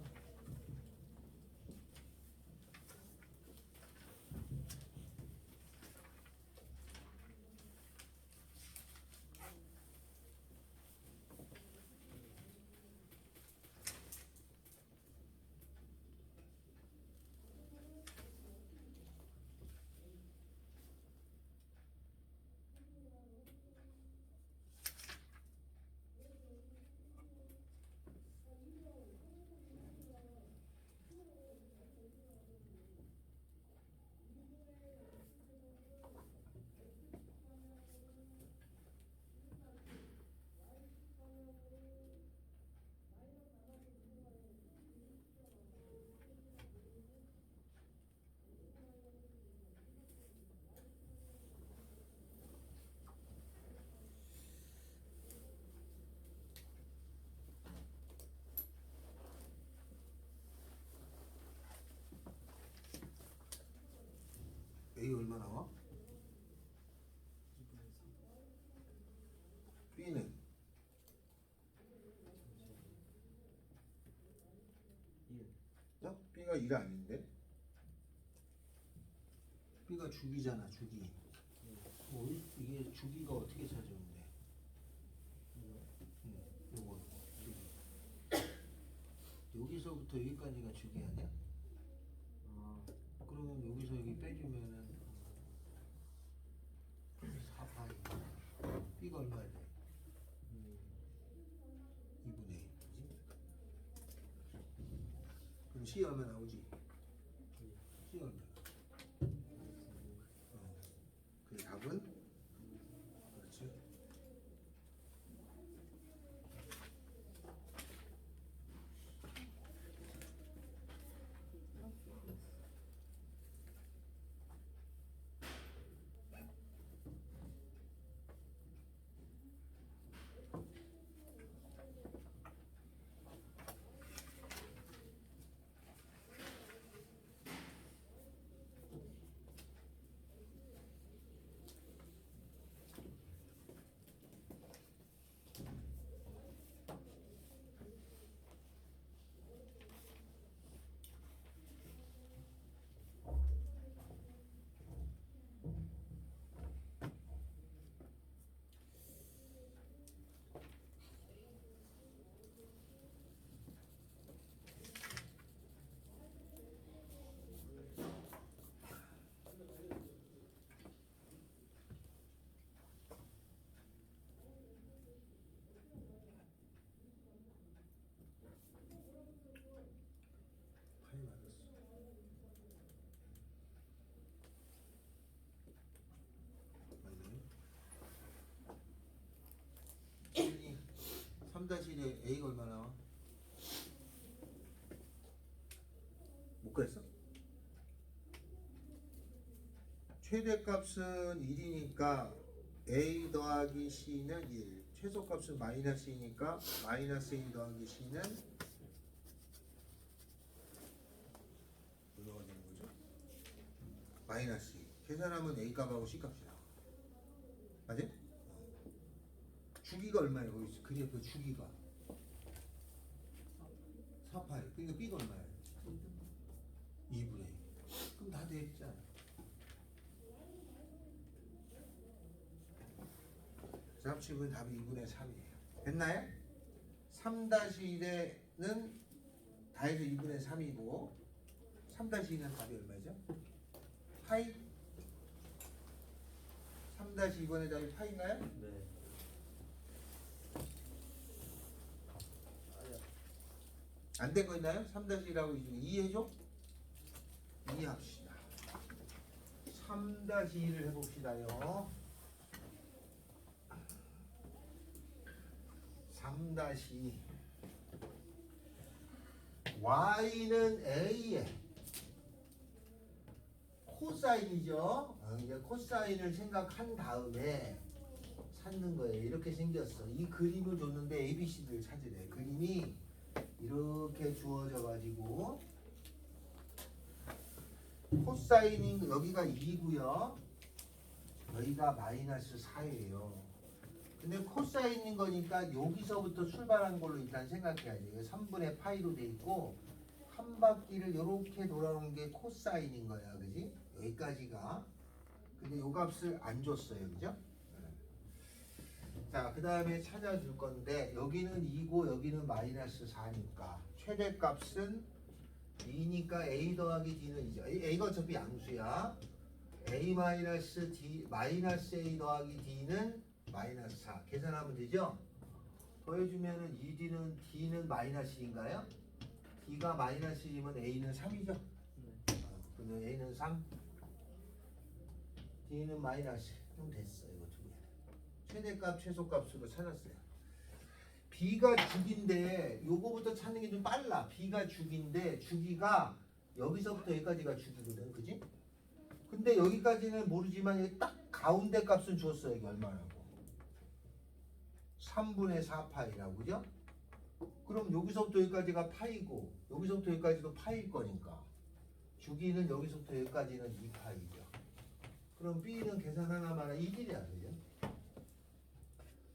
A 얼마 나와? B는? B가 1 아닌데? B가 주기잖아, 주기. 이게 주기가 어떻게 찾아오는데? 요거 주기. 여기서부터 여기까지가 주기 아니야? 그러면 여기서 여기 빼주면은 4파이. B가 얼마야 돼? 2분의 1. 그럼 C 얼마 나오지? C 얼마? 그 답은 그렇지. 파이 맞았어. 맞네. 3-1에 A가 얼마 나와? 못 그랬어? 최대값은 1이니까 A 더하기 C는 1. 최소값은 마이너스 2니까 마이너스 1 더하기 C는 얼마가 되는 거죠? 마이너스 2. 계산하면 A 값하고 C 값이 나와. 맞지? 주기가 얼마예요? 거기 그래프 주기가 4파이. 그러니까 B가 얼마예요? 2분의 2. 그럼 다 됐잖아. 그 합치면 답이 2분의 3이에요. 됐나요? 3-1에는 다 해서 2분의 3이고 3-2는 답이 얼마죠? 파이? 3-2번의 답이 파이인가요? 네. 안 된 거 있나요? 3-1하고 이해해줘? 이해합시다. 3-2를 해봅시다요. 3-2 y는 a의 코사인이죠. 이제 코사인을 생각한 다음에 찾는 거예요. 이렇게 생겼어. 이 그림을 줬는데 ABC를 찾으래. 그림이 이렇게 주어져 가지고 코사인이 여기가 2고요. 여기가 마이너스 4예요. 근데 코사인인 거니까 여기서부터 출발한 걸로 일단 생각해야지. 3분의 파이로 돼 있고 한 바퀴를 이렇게 돌아오는 게 코사인인 거야, 그지? 여기까지가. 근데 요 값을 안 줬어요, 그죠? 자, 그 다음에 찾아줄 건데 여기는 2고 여기는 마이너스 4니까 최대값은 2니까 a 더하기 d는 2죠. a가 어차피 양수야. a 마이너스 d 마이너스 a 더하기 d는 마이너스 4 계산하면 되죠? 더해주면은 2d는 d는 마이너스인가요? d가 마이너스이면 a는 3이죠? 그러면 a는 3 d는 마이너스. 그럼 됐어. 이거 두 개. 최대값 최소값으로 찾았어요. b가 주기인데 요거부터 찾는 게 좀 빨라. b가 주기인데 주기가 여기서부터 여기까지가 주기거든, 그지? 근데 여기까지는 모르지만 여기 딱 가운데 값은 줬어요. 여기 얼마라고? 3분의 4파이라고, 그죠? 그럼 여기서부터 여기까지가 파이고 여기서부터 여기까지도 파이일 거니까 주기는 여기서부터 여기까지는 2파이죠. 그럼 b는 계산 하나만 1이야, 그죠?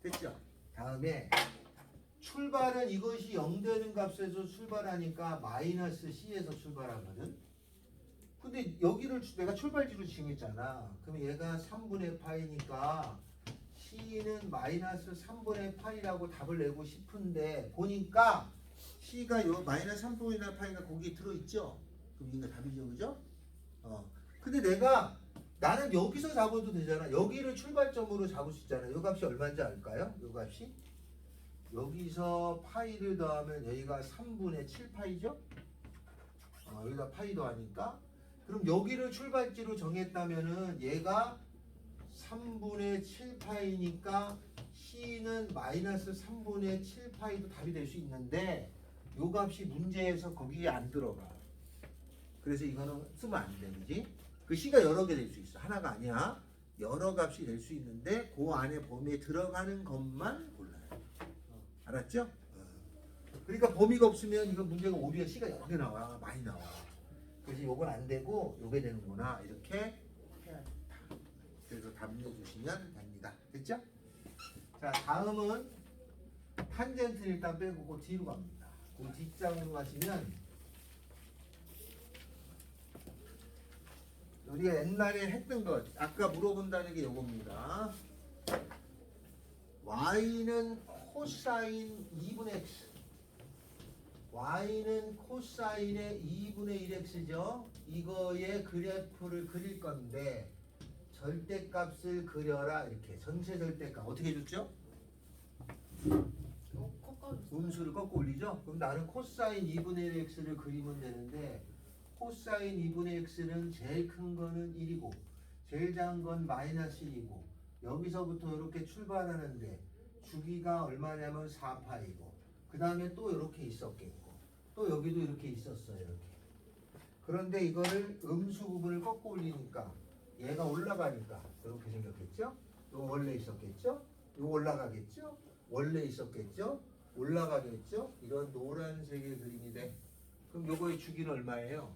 됐죠? 다음에 출발은 이것이 0 되는 값에서 출발하니까 마이너스 c에서 출발하거든. 근데 여기를 내가 출발지로 정했잖아. 그럼 얘가 3분의 파이니까 c는 마이너스 3분의 파이라고 답을 내고 싶은데 보니까 c가 요 마이너스 3분의 파이가 거기에 들어있죠. 그럼 이게 답이죠, 그죠? 근데 나는 여기서 잡아도 되잖아. 여기를 출발점으로 잡을 수 있잖아. 요 값이 얼마인지 알까요? 요 값이 여기서 파이를 더하면 여기가 3분의 7파이죠? 여기다 파이도 하니까 그럼 여기를 출발지로 정했다면은 얘가 3분의 7파이니까 C는 마이너스 3분의 7파이도 답이 될 수 있는데 요 값이 문제에서 거기에 안 들어가. 그래서 이거는 쓰면 안 돼, 그지? 그 C가 여러 개 될 수 있어. 하나가 아니야. 여러 값이 될 수 있는데 그 안에 범위에 들어가는 것만 골라요. 알았죠? 그러니까 범위가 없으면 이거 문제가 오류야. C가 여러 개 나와. 많이 나와. 그래서 요건 안 되고 요게 되는구나. 이렇게 해야 된다. 그래서 답 내주시면 됩니다. 됐죠? 자, 다음은 탄젠트 일단 빼고 그 뒤로 갑니다. 그 뒷장으로 가시면 우리가 옛날에 했던 것 아까 물어본다는 게 요겁니다. y는 코사인 2분의 x y는 코사인의 2분의 1x죠. 이거의 그래프를 그릴 건데 절대값을 그려라. 이렇게 전체 절대값 어떻게 해줬죠? 음수를 꺾고 올리죠. 그럼 나는 코사인 2분의 1x를 그리면 되는데 코사인 2분의 x는 제일 큰 거는 1이고 제일 작은 건 마이너스 1이고 여기서부터 이렇게 출발하는데 주기가 얼마냐면 4파이고 그 다음에 또 이렇게 있었겠고 또 여기도 이렇게 있었어요. 이렇게. 그런데 이거를 음수 부분을 꺾고 올리니까 얘가 올라가니까 이렇게 생겼겠죠? 이거 원래 있었겠죠? 이거 올라가겠죠? 원래 있었겠죠? 올라가겠죠? 이런 노란색의 그림이 돼. 그럼 요거의 주기는 얼마예요?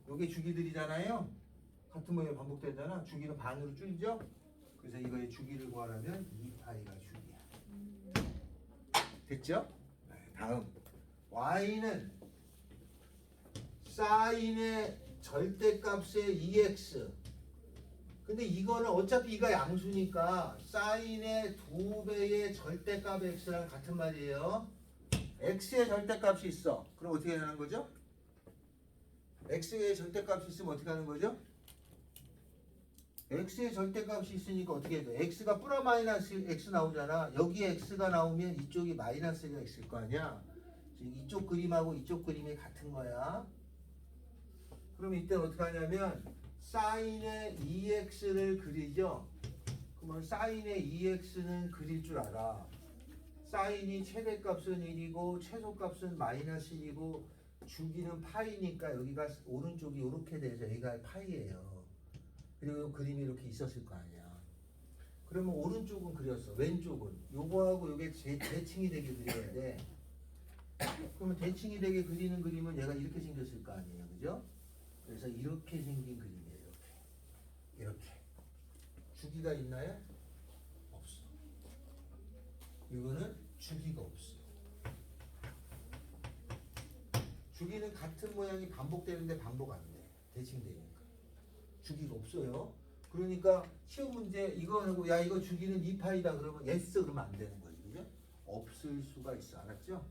요게 주기들이잖아요. 같은 모양이 반복되잖아. 주기는 반으로 줄죠? 그래서 이거의 주기를 구하려면 2파이가 주기야. 됐죠? 네, 다음 y는 사인의 절대값의 2x 근데 이거는 어차피 이가 양수니까 사인의 2배의 절대값 x랑 같은 말이에요. x의 절대값이 있어. 그럼 어떻게 하는 거죠? x의 절대값이 있으면 어떻게 하는 거죠? x의 절대값이 있으니까 어떻게 해야 돼? x가 플러스 마이너스 x 나오잖아. 여기에 x가 나오면 이쪽이 마이너스가 x일 거 아니야. 즉 이쪽 그림하고 이쪽 그림이 같은 거야. 그럼 이때 어떻게 하냐면 사인의 2x를 그리죠. 그러면 사인의 2x는 그릴 줄 알아. 사인이 최대값은 1이고 최소값은 마이너스 1이고 주기는 파이니까 여기가 오른쪽이 이렇게 돼서 여기가 파이예요. 그리고 그림이 이렇게 있었을 거 아니야. 그러면 오른쪽은 그렸어. 왼쪽은 요거하고 요게 대칭이 되게 그려야 돼. 그러면 대칭이 되게 그리는 그림은 얘가 이렇게 생겼을 거 아니에요. 그죠? 그래서 이렇게 생긴 그림이에요. 이렇게. 주기가 있나요? 없어. 이거는 주기가 없어. 주기는 같은 모양이 반복되는데 반복 안 돼. 대칭되니까. 주기가 없어요. 그러니까 시험 문제 이거 하고 야 이거 주기는 2파이다 그러면 yes 그러면 안 되는 거지. 그죠? 없을 수가 있어. 알았죠?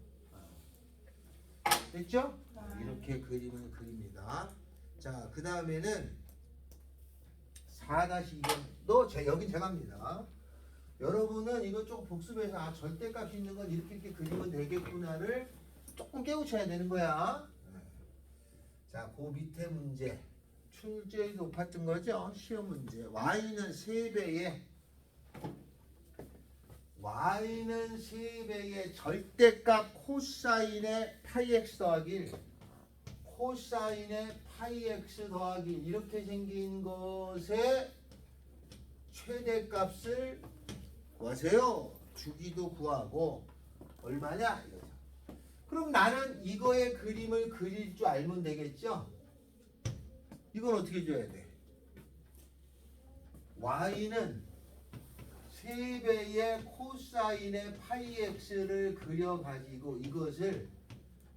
됐죠? 이렇게 그림을 그립니다. 자, 그 다음에는 4-2번 여긴 제가 합니다. 여러분은 이거 조금 복습해서 절대값이 있는 건 이렇게 그리면 되겠구나를 조금 깨우쳐야 되는 거야. 자, 그 밑에 문제 출제율이 높았던 거죠. 시험 문제 y는 3배의 절대값 코사인의 파이 x 더하기 1 코사인의 파이 x 더하기 1 이렇게 생긴 것의 최대값을 구하세요. 주기도 구하고 얼마냐 이거죠. 그럼 나는 이거의 그림을 그릴 줄 알면 되겠죠. 이건 어떻게 줘야 돼? y는 3배의 코사인의 파이 x를 그려가지고 이것을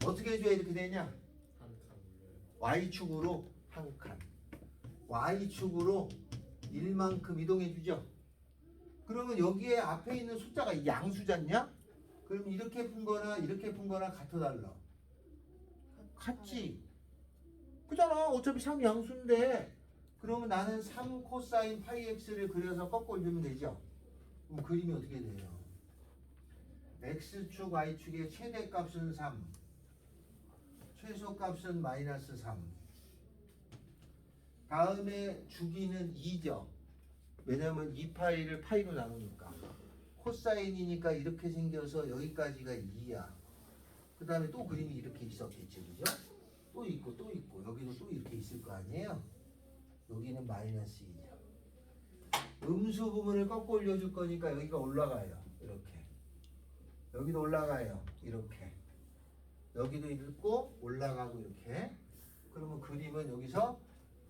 어떻게 해줘야 이렇게 되냐? y축으로 한 칸 y축으로 1만큼 이동해주죠. 그러면 여기에 앞에 있는 숫자가 양수잖냐? 그럼 이렇게 푼 거나 이렇게 푼 거나 같아 달라? 같지? 그잖아. 어차피 3양수인데 그러면 나는 3 코사인 파이 x를 그려서 꺾어 올리면 되죠. 그럼 그림이 어떻게 돼요? x축 y축의 최대값은 3 최소값은 마이너스 3. 다음에 주기는 2죠. 왜냐면 2파이를 파이로 나누니까. 코사인이니까 이렇게 생겨서 여기까지가 2야. 그 다음에 또 그림이 이렇게 있었겠지, 그죠? 또 있고 또 있고 여기도 또 이렇게 있을 거 아니에요? 여기는 마이너스 2죠. 음수 부분을 꺾어 올려줄 거니까 여기가 올라가요. 이렇게. 여기도 올라가요. 이렇게. 여기도 있고 올라가고 이렇게. 그러면 그림은 여기서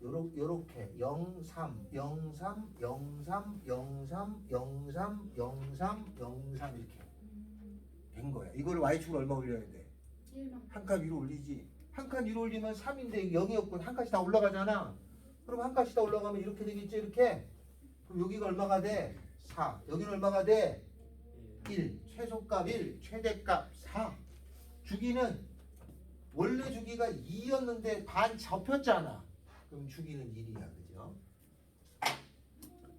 요렇게 0, 3, 0, 3, 0, 3, 0, 3, 0, 3, 0, 3, 0, 3 이렇게 된 거야. 이거를 y축을 얼마 올려야 돼? 1만. 한 칸 위로 올리지. 한 칸 위로 올리면 3인데 0이었고 한 칸씩 다 올라가잖아. 그럼 한 칸씩 다 올라가면 이렇게 되겠지, 이렇게. 그럼 여기가 얼마가 돼? 4. 여기는 얼마가 돼? 1. 최소값 1, 최대값 4. 주기는 원래 주기가 2였는데 반 접혔잖아. 그럼 주기는 1이야, 그죠?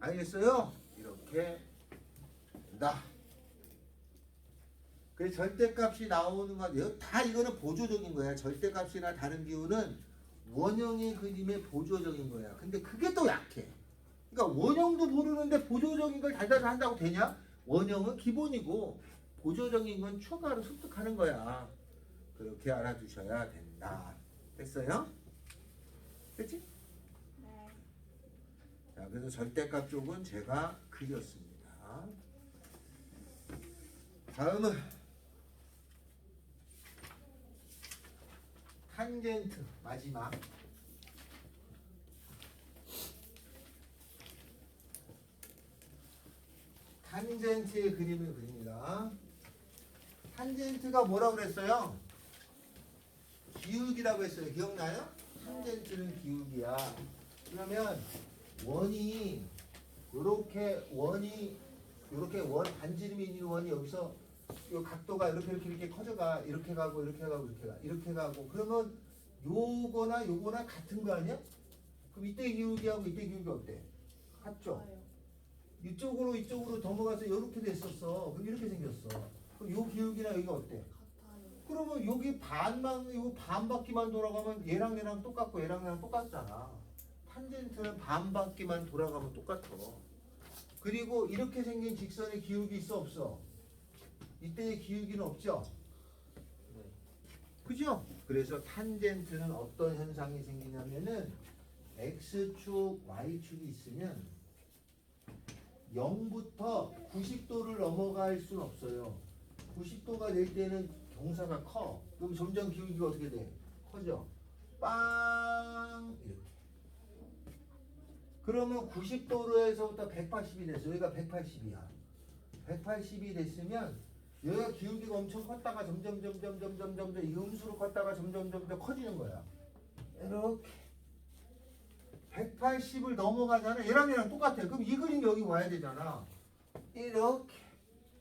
알겠어요? 이렇게 된다. 그래서 절대값이 나오는 거, 다 이거는 보조적인 거야. 절대값이나 다른 기호는 원형의 그림의 보조적인 거야. 근데 그게 또 약해. 그러니까 원형도 모르는데 보조적인 걸 달달달 한다고 되냐? 원형은 기본이고 보조적인 건 추가로 습득하는 거야. 그렇게 알아두셔야 된다. 됐어요? 됐지? 네. 자, 그래서 절대값 쪽은 제가 그렸습니다. 다음은 탄젠트 마지막. 탄젠트의 그림을 그립니다. 탄젠트가 뭐라고 그랬어요? 기울기라고 했어요. 기억나요? 탄젠트는 기울기야. 그러면 원이 요렇게 원 반지름이 있는 원이 여기서 요 각도가 이렇게 커져가. 이렇게 가고 이렇게 가고 이렇게 가고. 그러면 요거나 같은 거 아니야? 그럼 이때 기울기하고 이때 기울기 어때? 같죠? 좋아요. 이쪽으로 넘어가서 이렇게 됐었어. 그럼 이렇게 생겼어. 그럼 요 기울기나 여기가 어때? 같아요. 그러면 여기 요 반 바퀴만 돌아가면 얘랑 똑같고 얘랑 똑같잖아. 탄젠트는 반 바퀴만 돌아가면 똑같아. 그리고 이렇게 생긴 직선의 기울기 있어 없어? 이때의 기울기는 없죠? 네. 그죠? 그래서 탄젠트는 어떤 현상이 생기냐면은 x축, y축이 있으면 0부터 90도를 넘어갈 수는 없어요. 90도가 될 때는 경사가 커. 그럼 점점 기울기가 어떻게 돼? 커져. 빵! 이렇게. 그러면 90도로에서부터 180이 됐어. 여기가 180이야. 180이 됐으면 여기가 기울기가 엄청 컸다가 점점 이 음수로 컸다가 점점 커지는 거야. 이렇게 180을 넘어가잖아. 얘랑 똑같아. 그럼 이 그림이 여기 와야 되잖아. 이렇게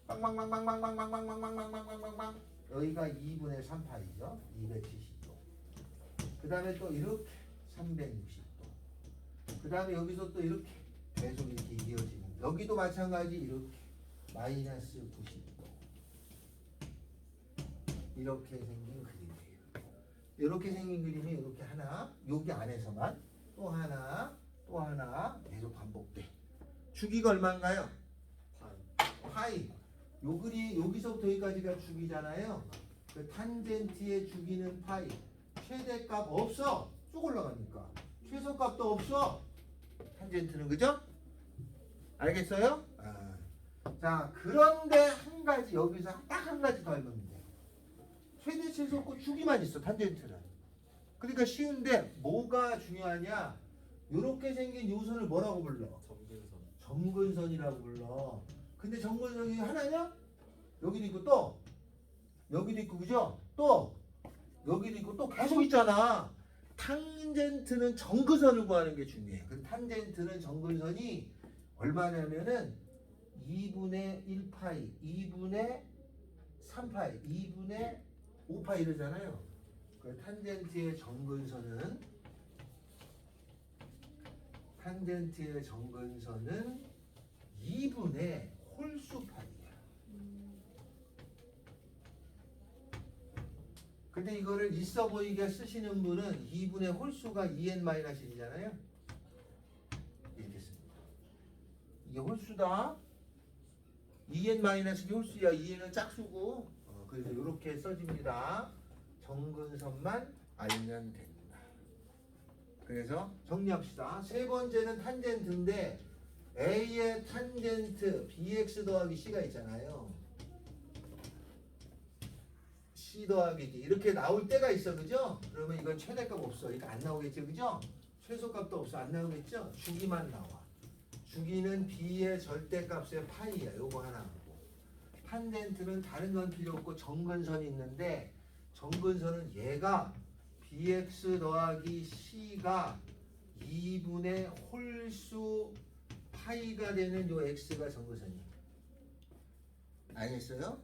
빵빵빵빵빵빵빵빵빵빵빵빵빵빵빵 여기가 2분의 3파이죠. 270도. 그 다음에 또 이렇게 360도. 그 다음에 여기서 또 이렇게 계속 이렇게 이어지는. 여기도 마찬가지 이렇게 마이너스 90도. 이렇게 생긴 그림이에요. 이렇게 생긴 그림이 이렇게 하나, 여기 안에서만 또 하나 계속 반복돼. 주기가 얼마인가요? 파이. 요 그리 여기서부터 여기까지가 주기잖아요. 그 탄젠트의 주기는 파이. 최대값 없어. 쭉 올라가니까. 최소값도 없어. 탄젠트는 그죠? 알겠어요? 아. 자, 그런데 한 가지 여기서 딱 한 가지 더 알면 돼. 최대 최소 없고 주기만 있어. 탄젠트는. 그러니까 쉬운데 뭐가 중요하냐? 요렇게 생긴 요선을 뭐라고 불러? 점근선. 점근선이라고 불러. 근데 점근선이 하나냐? 여기도 있고 또 여기도 있고 그죠? 또 여기도 있고 또 계속 있잖아. 탄젠트는 점근선을 구하는 게 중요해. 그 탄젠트는 점근선이 얼마냐면은 2분의 1파이, 2분의 3파이, 2분의 5파이 이러잖아요. 그 탄젠트의 점근선은 2분의 홀수 파이야. 근데 이거를 있어 보이게 쓰시는 분은 2분의 홀수가 2n-1이잖아요. 이렇게 씁니다. 이게 홀수다. 2n-1이 홀수야. 2n은 짝수고. 그래서 이렇게 써집니다. 정근선만 알면 됩니다. 그래서 정리합시다. 세 번째는 탄젠트인데 A의 탄젠트 bx 더하기 c가 있잖아요. c 더하기 d 이렇게 나올 때가 있어, 그죠? 그러면 이건 최대값 없어. 그러니까 안 나오겠죠, 그죠? 최소값도 없어, 안 나오겠죠? 주기만 나와. 주기는 b의 절대값의 파이야. 요거 하나 하고. 탄젠트는 다른 건 필요 없고 정근선이 있는데 정근선은 얘가 bx 더하기 c가 2분의 홀수 파이가 되는 요 x가 정근선이에요. 알겠어요?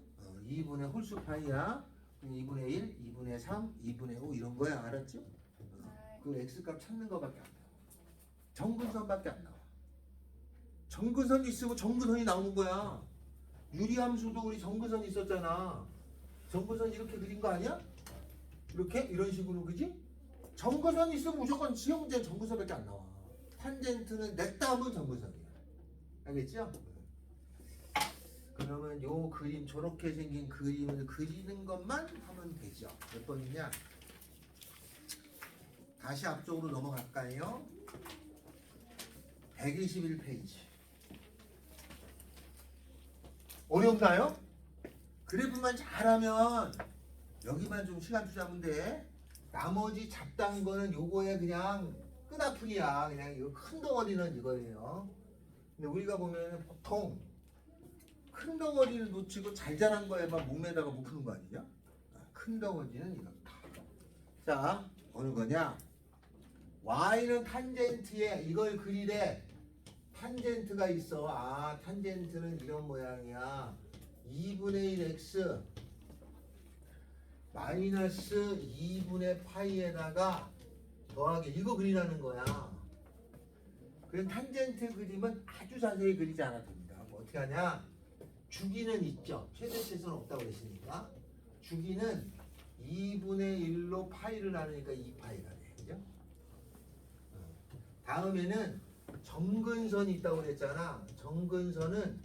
2분의 홀수 파이야. 2분의 1, 2분의 3, 2분의 5 이런 거야. 알았죠? 그 x값 찾는 거밖에 안 나와. 정근선밖에 안 나와. 정근선이 있으면 정근선이 나오는 거야. 유리함수도 우리 정근선이 있었잖아. 정근선 이렇게 그린 거 아니야? 이렇게? 이런 식으로, 그지? 정근선이 있으면 무조건 시험 문제는 정근선밖에 안 나와. 탄젠트는 냈다 하면 정근선이야. 알겠죠? 그러면 요 그림, 저렇게 생긴 그림을 그리는 것만 하면 되죠. 몇 번이냐? 다시 앞쪽으로 넘어갈까요? 121페이지. 어렵나요? 그래프만 잘하면 여기만 좀 시간 투자하면 돼. 나머지 잡다한 거는 요거에 그냥 끄다풀이야. 그냥 이거 큰 덩어리는 이거예요. 근데 우리가 보면 보통 큰 덩어리를 놓치고 잘 자란 거에만 몸에다가 묶는 거 아니냐? 큰 덩어리는 이렇다. 자, 어느 거냐? y는 탄젠트에 이걸 그리래. 탄젠트가 있어. 아, 탄젠트는 이런 모양이야. 2분의 1x 마이너스 2분의 파이에다가 더하기 이거 그리라는 거야. 그래서 탄젠트 그림은 아주 자세히 그리지 않아도 됩니다. 뭐 어떻게 하냐? 주기는 있죠. 최대치수는 없다고 그랬으니까. 주기는 2분의 1로 파이를 나누니까 2파이가 돼. 그죠? 다음에는 정근선이 있다고 그랬잖아. 정근선은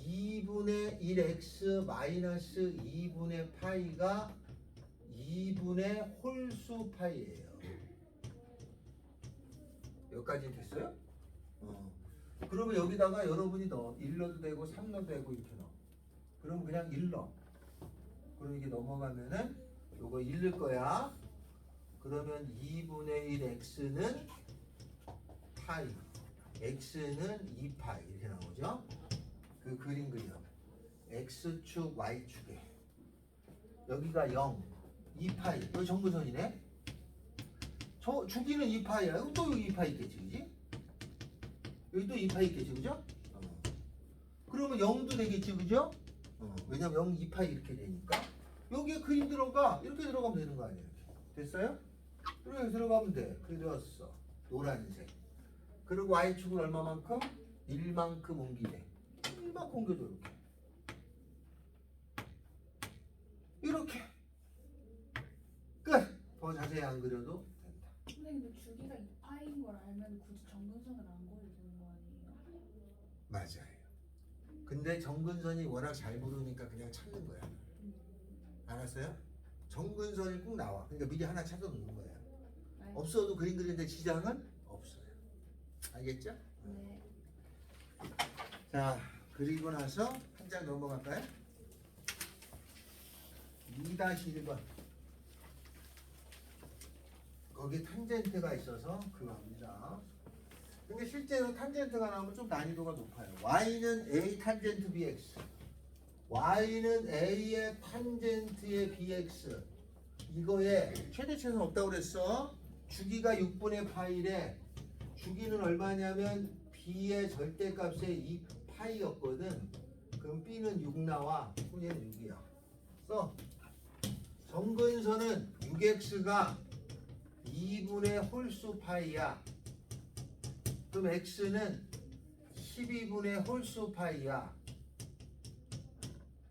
2분의 1x 마이너스 2분의 파이가 2분의 홀수 파이예요. 여기까지 됐어요? 그러면 여기다가 여러분이 넣어. 1 넣어도 되고 3 넣어도 되고 이렇게 넣어. 그럼 그냥 1 넣어. 그럼 이게 넘어가면은 요거 1일 거야. 그러면 2분의 1 x는 파이, x는 2파이 이렇게 나오죠. 그 그림 그려. x축, y축에 여기가 0, 2파이. 여기 정근선이네. 저 주기는 2파이야. 여기 또 여기 2파이 있겠지, 그지? 여기 또 2파이 있겠지, 그죠? 그러면 0도 되겠지, 그죠? 왜냐면 0, 2파이 이렇게 되니까 여기에 그림 들어가. 이렇게 들어가면 되는 거 아니야? 이렇게. 됐어요? 이렇게 들어가면 돼. 그렸어. 노란색. 그리고 y축은 얼마만큼? 1만큼 옮기래. 1만큼 옮겨줘. 이렇게. 끝! 더 자세히 안 그려도 된다. 근데 주기가 2파인 걸 알면 굳이 정근선을 안 그려도 되는 거 아니에요? 맞아요. 근데 정근선이 워낙 잘 부르니까 그냥 찾는 거야. 알았어요? 정근선이 꼭 나와. 그러니까 미리 하나 찾아 놓는 거야. 없어도 그림 그리는데 지장은 없어요. 알겠죠? 네. 자, 그리고 나서 한 장 넘어갈까요? 2-1번. 거기 탄젠트가 있어서 그거 합니다. 근데 실제로 탄젠트가 나오면 좀 난이도가 높아요. y는 a 탄젠트 bx. y는 a의 탄젠트의 bx. 이거에 최대치는 없다고 그랬어. 주기가 6분의 파이래. 주기는 얼마냐면 b의 절대값의 2파이였거든. 그럼 b는 6 나와. 얘는 6이야. 써. 정근선은 6x가 2분의 홀수 파이야. 그럼 x는 12분의 홀수 파이야.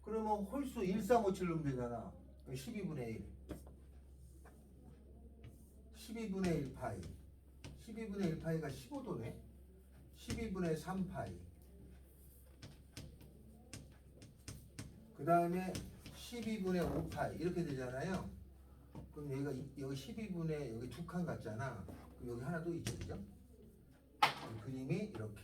그러면 홀수 1, 3, 5, 7 넣으면 되잖아. 12분의 1. 12분의 1 파이. 12분의 1 파이가 15도네. 12분의 3 파이. 그 다음에 12분의 5 파이. 이렇게 되잖아요. 그럼 여기가 여기 12분의 여기 두 칸 같잖아. 그럼 여기 하나 또 있죠, 그죠? 그림이 이렇게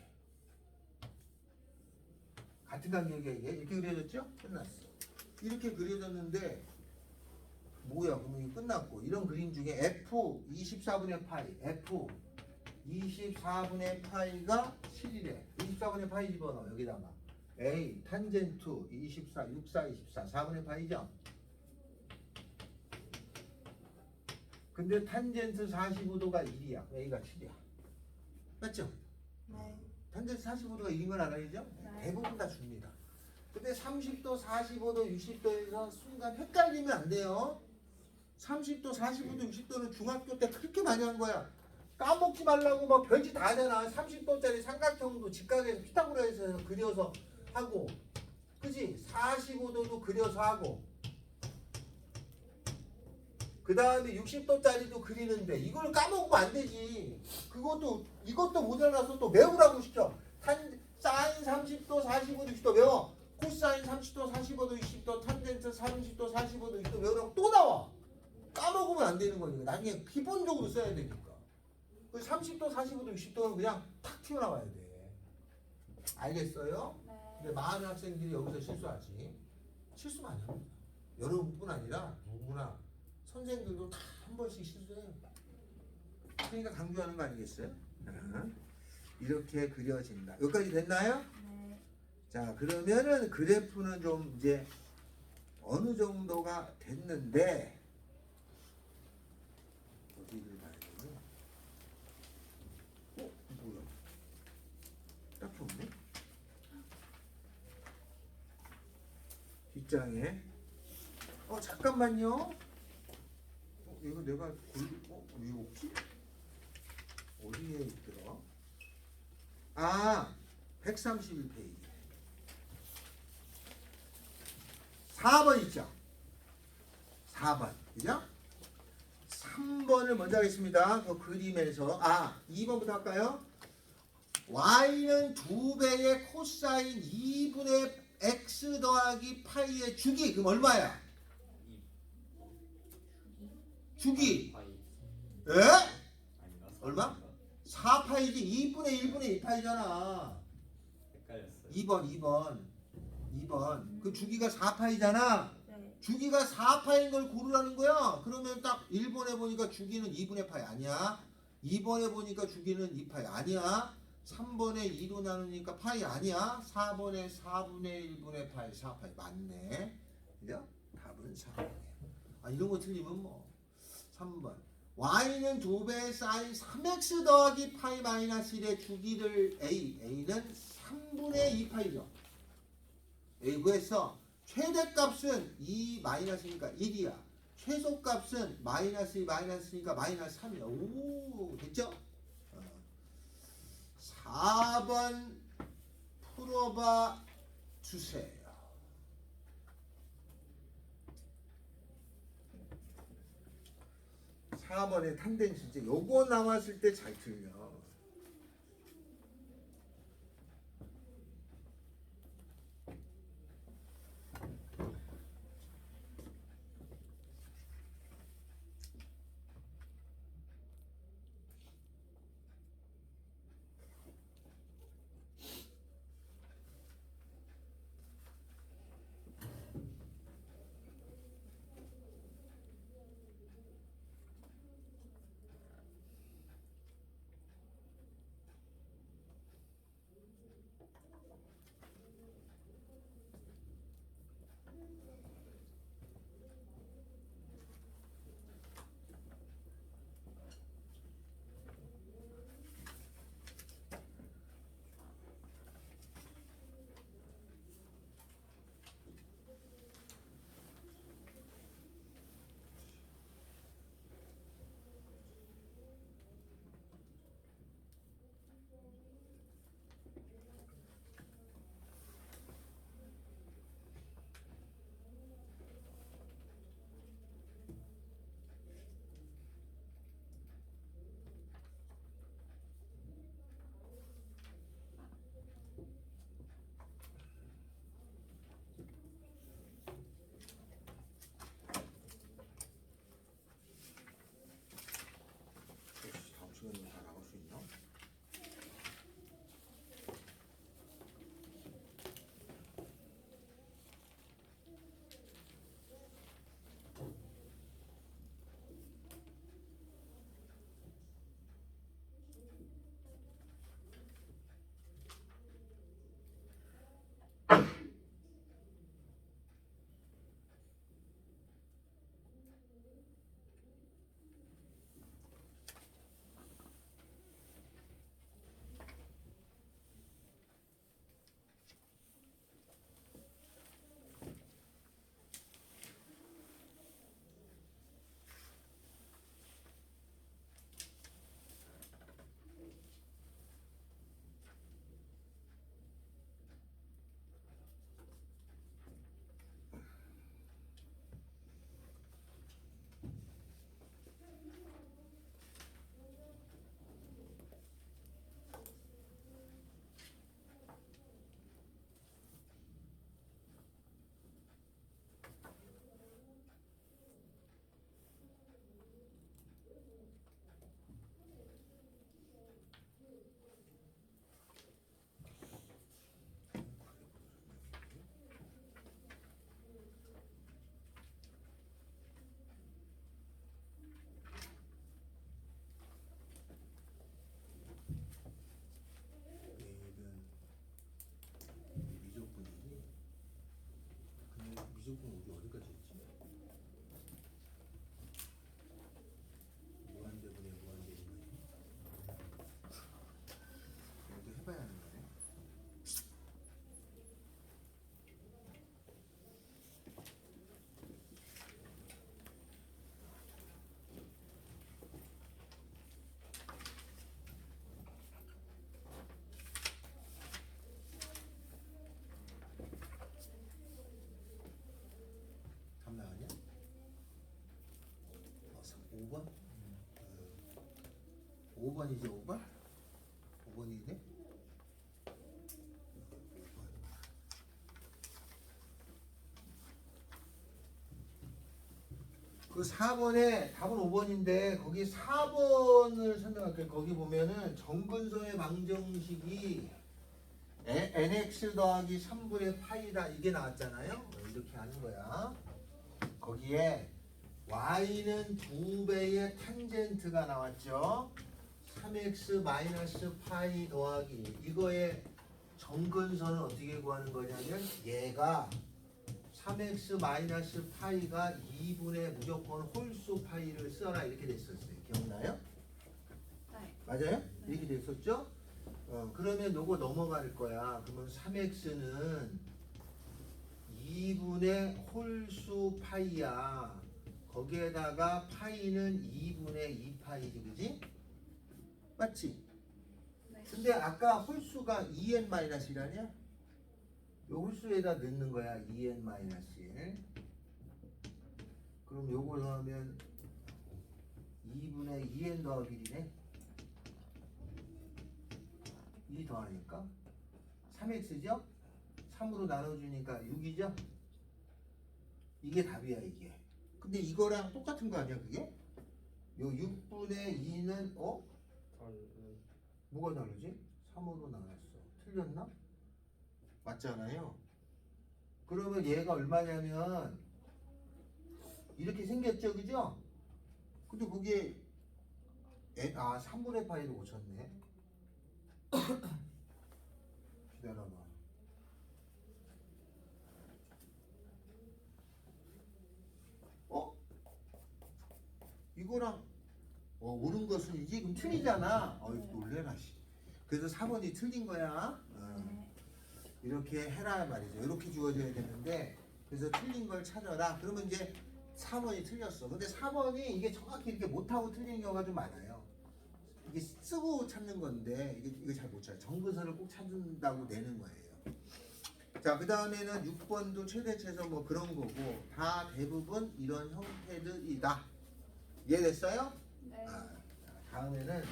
같은 간격이야. 이게 이렇게 그려졌죠? 끝났어. 이렇게 그려졌는데 뭐야? 그러면 이거 끝났고 이런 그림 중에 F 24분의 파이, F 24분의 파이가 7이래. 24분의 파이 집어넣어 여기다가 A 탄젠트 24, 64, 24, 4분의 파이죠? 근데 탄젠트 45도가 1이야. A가 7이야. 맞죠? 네. 탄젠트 45도가 1인 건 알아야죠? 네. 대부분 다 줍니다. 근데 30도, 45도, 60도에서 순간 헷갈리면 안 돼요. 30도, 45도, 60도는 중학교 때 그렇게 많이 한 거야. 까먹지 말라고 막 별짓 다 하잖아. 30도짜리 삼각형도 직각에서 피타고라스에서 그려서 하고, 그지? 45도도 그려서 하고, 그 다음에 60도짜리도 그리는데 이걸 까먹으면 안 되지. 이것도 모자라서 또 외우라고 시켜. 사인 30도, 45도, 60도 외워. 코사인 30도, 45도, 60도, 탄젠트 30도, 45도, 60도 외우라고 또 나와. 까먹으면 안 되는 거니까. 나중에 기본적으로 써야 되니까. 30도, 45도, 60도는 그냥 탁 튀어나와야 돼. 알겠어요? 네. 근데 많은 학생들이 여기서 실수하지. 실수 많이 합니다. 여러분뿐 아니라 누구나 선생들도 다 한 번씩 실수해요. 그러니까 강조하는 거 아니겠어요? 이렇게 그려진다. 여기까지 됐나요? 네. 자, 그러면은 그래프는 좀 이제 어느 정도가 됐는데 어디를 봐야 되나? 뭐야? 딱히 없네? 뒷장에 잠깐만요. 이거 내가 왜 없지? 어디에 있더라? 131페이지. 4번 있죠? 4번. 그죠? 3번을 먼저 하겠습니다. 그 그림에서. 2번부터 할까요? y는 2배의 코사인 2분의 x 더하기 파이의 주기. 그럼 얼마야? 주기. 에? 얼마? 4파이지. 2분의 1분의 1파이잖아. 헷갈렸어요. 2번. 그 주기가 4파이잖아. 네. 주기가 4파인 걸 고르라는 거야. 그러면 딱 1번에 보니까 주기는 2분의 파이 아니야. 2번에 보니까 주기는 2파이 아니야. 3번에 2로 나누니까 파이 아니야. 4번에 4분의 1분의 파이 4파이 맞네. 그죠? 답은 4번이야. 이런 거 틀리면 뭐 3번. y는 2배 사인 3x 더하기 파이 마이너스 1의 주기를 A는 3분의 2파이죠. A 구했어. 최대값은 2 마이너스니까 1이야. 최소값은 마이너스 2 마이너스니까 마이너스 3이야. 오, 됐죠? 4번 풀어봐 주세요. 4번의 탄젠트. 요거 나왔을 때 잘 틀려. 5번? 5번이지 5번? 5번이네? 그 4번에 답은 5번인데 거기 4번을 설명할게요. 거기 보면은 정근선의 방정식이 nx 더하기 3분의 파이다 이게 나왔잖아요. 이렇게 하는 거야. 거기에 y는 2배의 탄젠트가 나왔죠. 3x 마이너스 파이 더하기 1. 이거의 정근선은 어떻게 구하는 거냐면 얘가 3x 마이너스 파이가 2분의 무조건 홀수 파이를 써라 이렇게 됐었어요. 기억나요? 네. 맞아요? 네. 이렇게 됐었죠? 그러면 요거 넘어갈 거야. 그러면 3x는 2분의 홀수 파이야. 거기에다가 파이는 2분의 2파이지, 그지? 맞지? 네. 근데 아까 홀수가 2n-1이라냐? 요 홀수에다 넣는 거야. 2n-1. 그럼 요거 넣으면 2분의 2n 더하기 1이네. 2 더하니까 3x죠? 3으로 나눠주니까 6이죠? 이게 답이야 이게. 근데 이거랑 똑같은 거 아니야 그게? 요 6분의 2는 뭐가 다르지? 3으로 나눴어. 틀렸나? 맞잖아요. 그러면 얘가 얼마냐면 이렇게 생겼죠, 그죠? 근데 거기에 3분의 파이를 고쳤네. 기다려봐. 이거랑 옳은 것은이지? 그럼 틀리잖아. 놀래라 씨. 그래서 4번이 틀린 거야. 네. 이렇게 해라 말이죠. 이렇게 주어져야 되는데 그래서 틀린 걸 찾아라. 그러면 이제 4번이 틀렸어. 근데 4번이 이게 정확히 이렇게 못하고 틀리는 경우가 좀 많아요. 이게 쓰고 찾는 건데 이거 잘 못 찾아요. 정근선을 꼭 찾는다고 내는 거예요. 자, 그 다음에는 6번도 최대체에서 뭐 그런 거고 다 대부분 이런 형태들이다. 이해됐어요? 네. 다음에는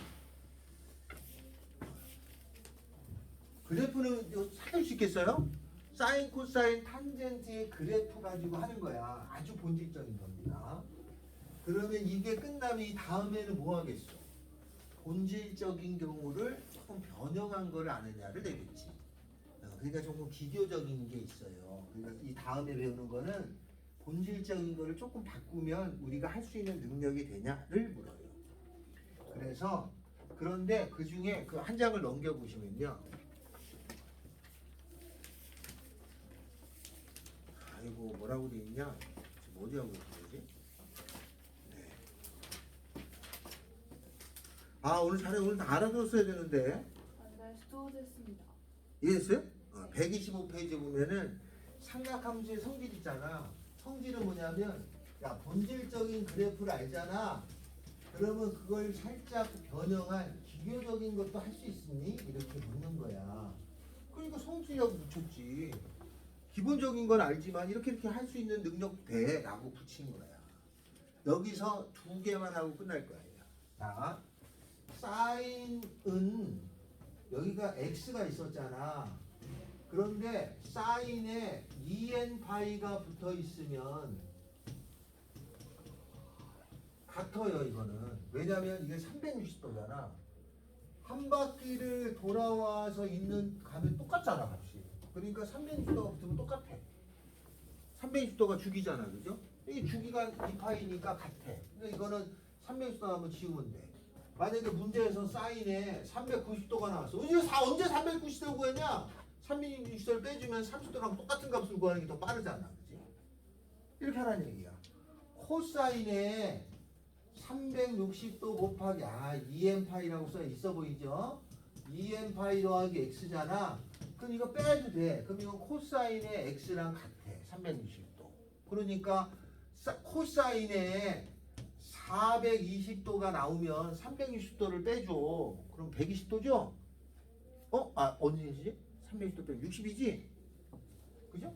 그래프는 찾을 수 있겠어요? 사인, 코사인, 탄젠트의 그래프 가지고 하는 거야. 아주 본질적인 겁니다. 그러면 이게 끝나면 이 다음에는 뭐 하겠어? 본질적인 경우를 조금 변형한 걸 아느냐를 내겠지. 그러니까 조금 기교적인 게 있어요. 그러니까 이 다음에 배우는 거는 본질적인 거를 조금 바꾸면 우리가 할 수 있는 능력이 되냐를 물어요. 그래서 그런데 그 중에 그 한 장을 넘겨 보시면요. 이거 뭐라고 돼 있냐? 지금 어디 하고 있는 거지? 네. 오늘 잘해. 오늘 다 알아들었어야 되는데. 네, 스토어됐습니다. 이해했어요? 125페이지 보면은 삼각함수의 성질 있잖아. 성질은 뭐냐면 야 본질적인 그래프를 알잖아. 그러면 그걸 살짝 변형한 기교적인 것도 할 수 있으니? 이렇게 묻는 거야. 그러니까 성질이라고 붙였지. 기본적인 건 알지만 이렇게 할 수 있는 능력 돼 라고 붙인 거야. 여기서 2개만 하고 끝날 거야. 자, 사인은 여기가 x가 있었잖아. 그런데 사인에 2n 파이가 붙어 있으면 같아요. 이거는 왜냐면 이게 360도잖아. 한 바퀴를 돌아와서 가면 똑같잖아 값이. 그러니까 360도가 붙으면 똑같아. 360도가 주기잖아, 그죠? 이 주기가 2파이니까 같아. 근데 이거는 360도 한번 지우면 돼. 만약에 문제에서 사인에 390도가 나왔어. 언제 390도를 구했냐? 360도를 빼주면 30도랑 똑같은 값을 구하는 게 더 빠르잖아, 그지? 이렇게 하라는 얘기야. 코사인에 360도 곱하기 2n파이라고 써 있어 보이죠? 2n파이 더하기 x잖아. 그럼 이거 빼도 돼. 그럼 이건 코사인의 x랑 같아. 360도. 그러니까 코사인에 420도가 나오면 360도를 빼줘. 그럼 120도죠? 어디지? 360도 빼 60이지? 그죠?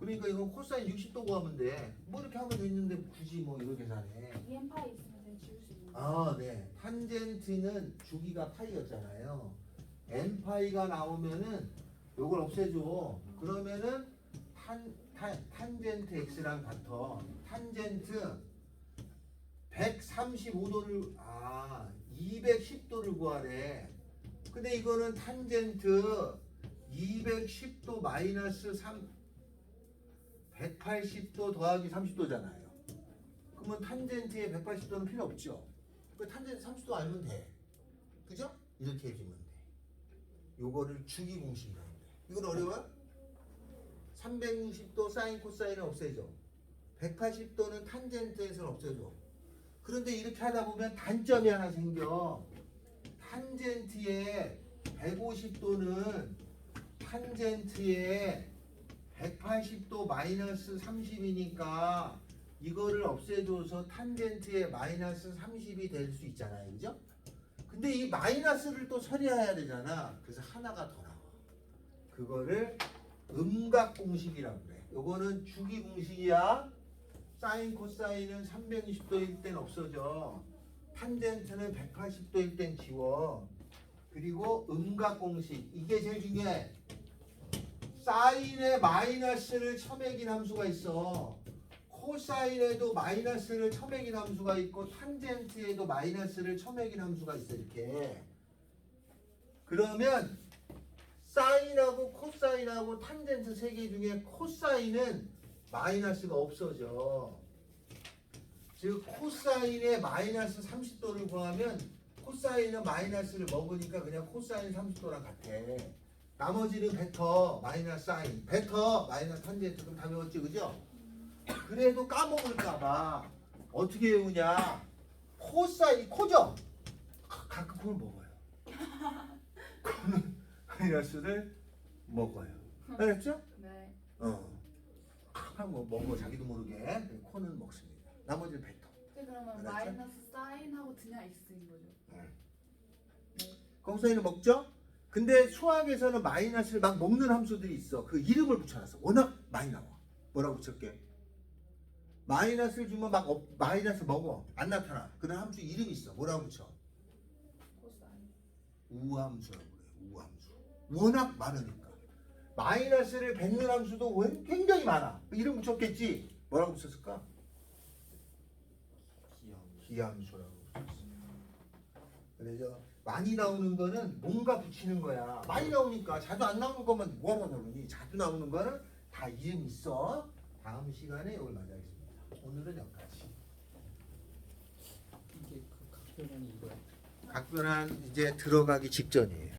그러니까 이건 코사인 60도 구하면 돼. 뭐 이렇게 하면 됐는데 굳이 뭐 이렇게 계산해. 2n 파이 있으면 그냥 지울 수 있는 거. 아, 네. 탄젠트는 주기가 파이였잖아요. n 파이가 나오면은 요걸 없애줘. 그러면은 탄젠트 x랑 같아. 탄젠트 135도를 210도를 구하래. 근데 이거는 탄젠트 210도 마이너스 180도 더하기 30도잖아요. 그러면 탄젠트에 180도는 필요 없죠. 그 탄젠트 30도 알면 돼. 그죠? 이렇게 해주면 돼. 요거를 주기 공식이라고 돼. 이건 어려워요? 360도 사인 코사인을 없애줘. 180도는 탄젠트에서는 없애줘. 그런데 이렇게 하다 보면 단점이 하나 생겨. 탄젠트에 150도는 탄젠트에 180도 마이너스 30이니까 이거를 없애줘서 탄젠트에 마이너스 30이 될 수 있잖아요. 그죠? 근데 이 마이너스를 또 처리해야 되잖아. 그래서 하나가 더 나와. 그거를 음각 공식이라고 그래. 요거는 주기 공식이야. 사인 코사인은 360도일 땐 없어져. 탄젠트는 180도일 땐 지워. 그리고 음각 공식. 이게 제일 중요해. 사인에 마이너스를 쳐매긴 함수가 있어. 코사인에도 마이너스를 쳐매긴 함수가 있고 탄젠트에도 마이너스를 쳐매긴 함수가 있어. 이렇게. 그러면 사인하고 코사인하고 탄젠트 세 개 중에 코사인은 마이너스가 없어져. 즉 코사인에 마이너스 30도를 구하면 코사인은 마이너스를 먹으니까 그냥 코사인 30도랑 같아. 나머지는 베터 마이너스 사인, 베터 마이너스 탄젠트. 그럼 다 외웠지, 그죠? 그래도 까먹을까봐 어떻게 외우냐? 코사인 코죠? 가끔 그걸 먹어요. 코는 마이너스를 먹어요. 알았죠? 네. 한번 먹어 자기도 모르게. 코는 먹습니다. 나머지는 뱉어. 그러면 알았죠? 마이너스 사인하고 그냥 x인 거죠. 거기서는 먹죠? 근데 수학에서는 마이너스를 막 먹는 함수들이 있어. 그 이름을 붙여놨어. 워낙 많이 나와. 뭐라고 붙였게? 마이너스를 주면 막 마이너스 먹어. 안 나타나. 그런 함수 이름이 있어. 뭐라고 붙여? 코사인. 우함수라고 그래. 우함수. 워낙 많으니까. 마이너스를 뱉는 함수도 굉장히 많아. 이름 붙였겠지? 뭐라고 붙였을까? 기함수라고 붙였어. 그래서 많이 나오는 거는 뭔가 붙이는 거야. 많이 나오니까. 자주 안 나오는 것만 뭐하러 나오니? 자주 나오는 거는 다 이름 있어. 다음 시간에 이걸 맞이하겠습니다. 오늘은 여기까지. 이게 그 각변환이 이거야. 각변환 이제 들어가기 직전이에요.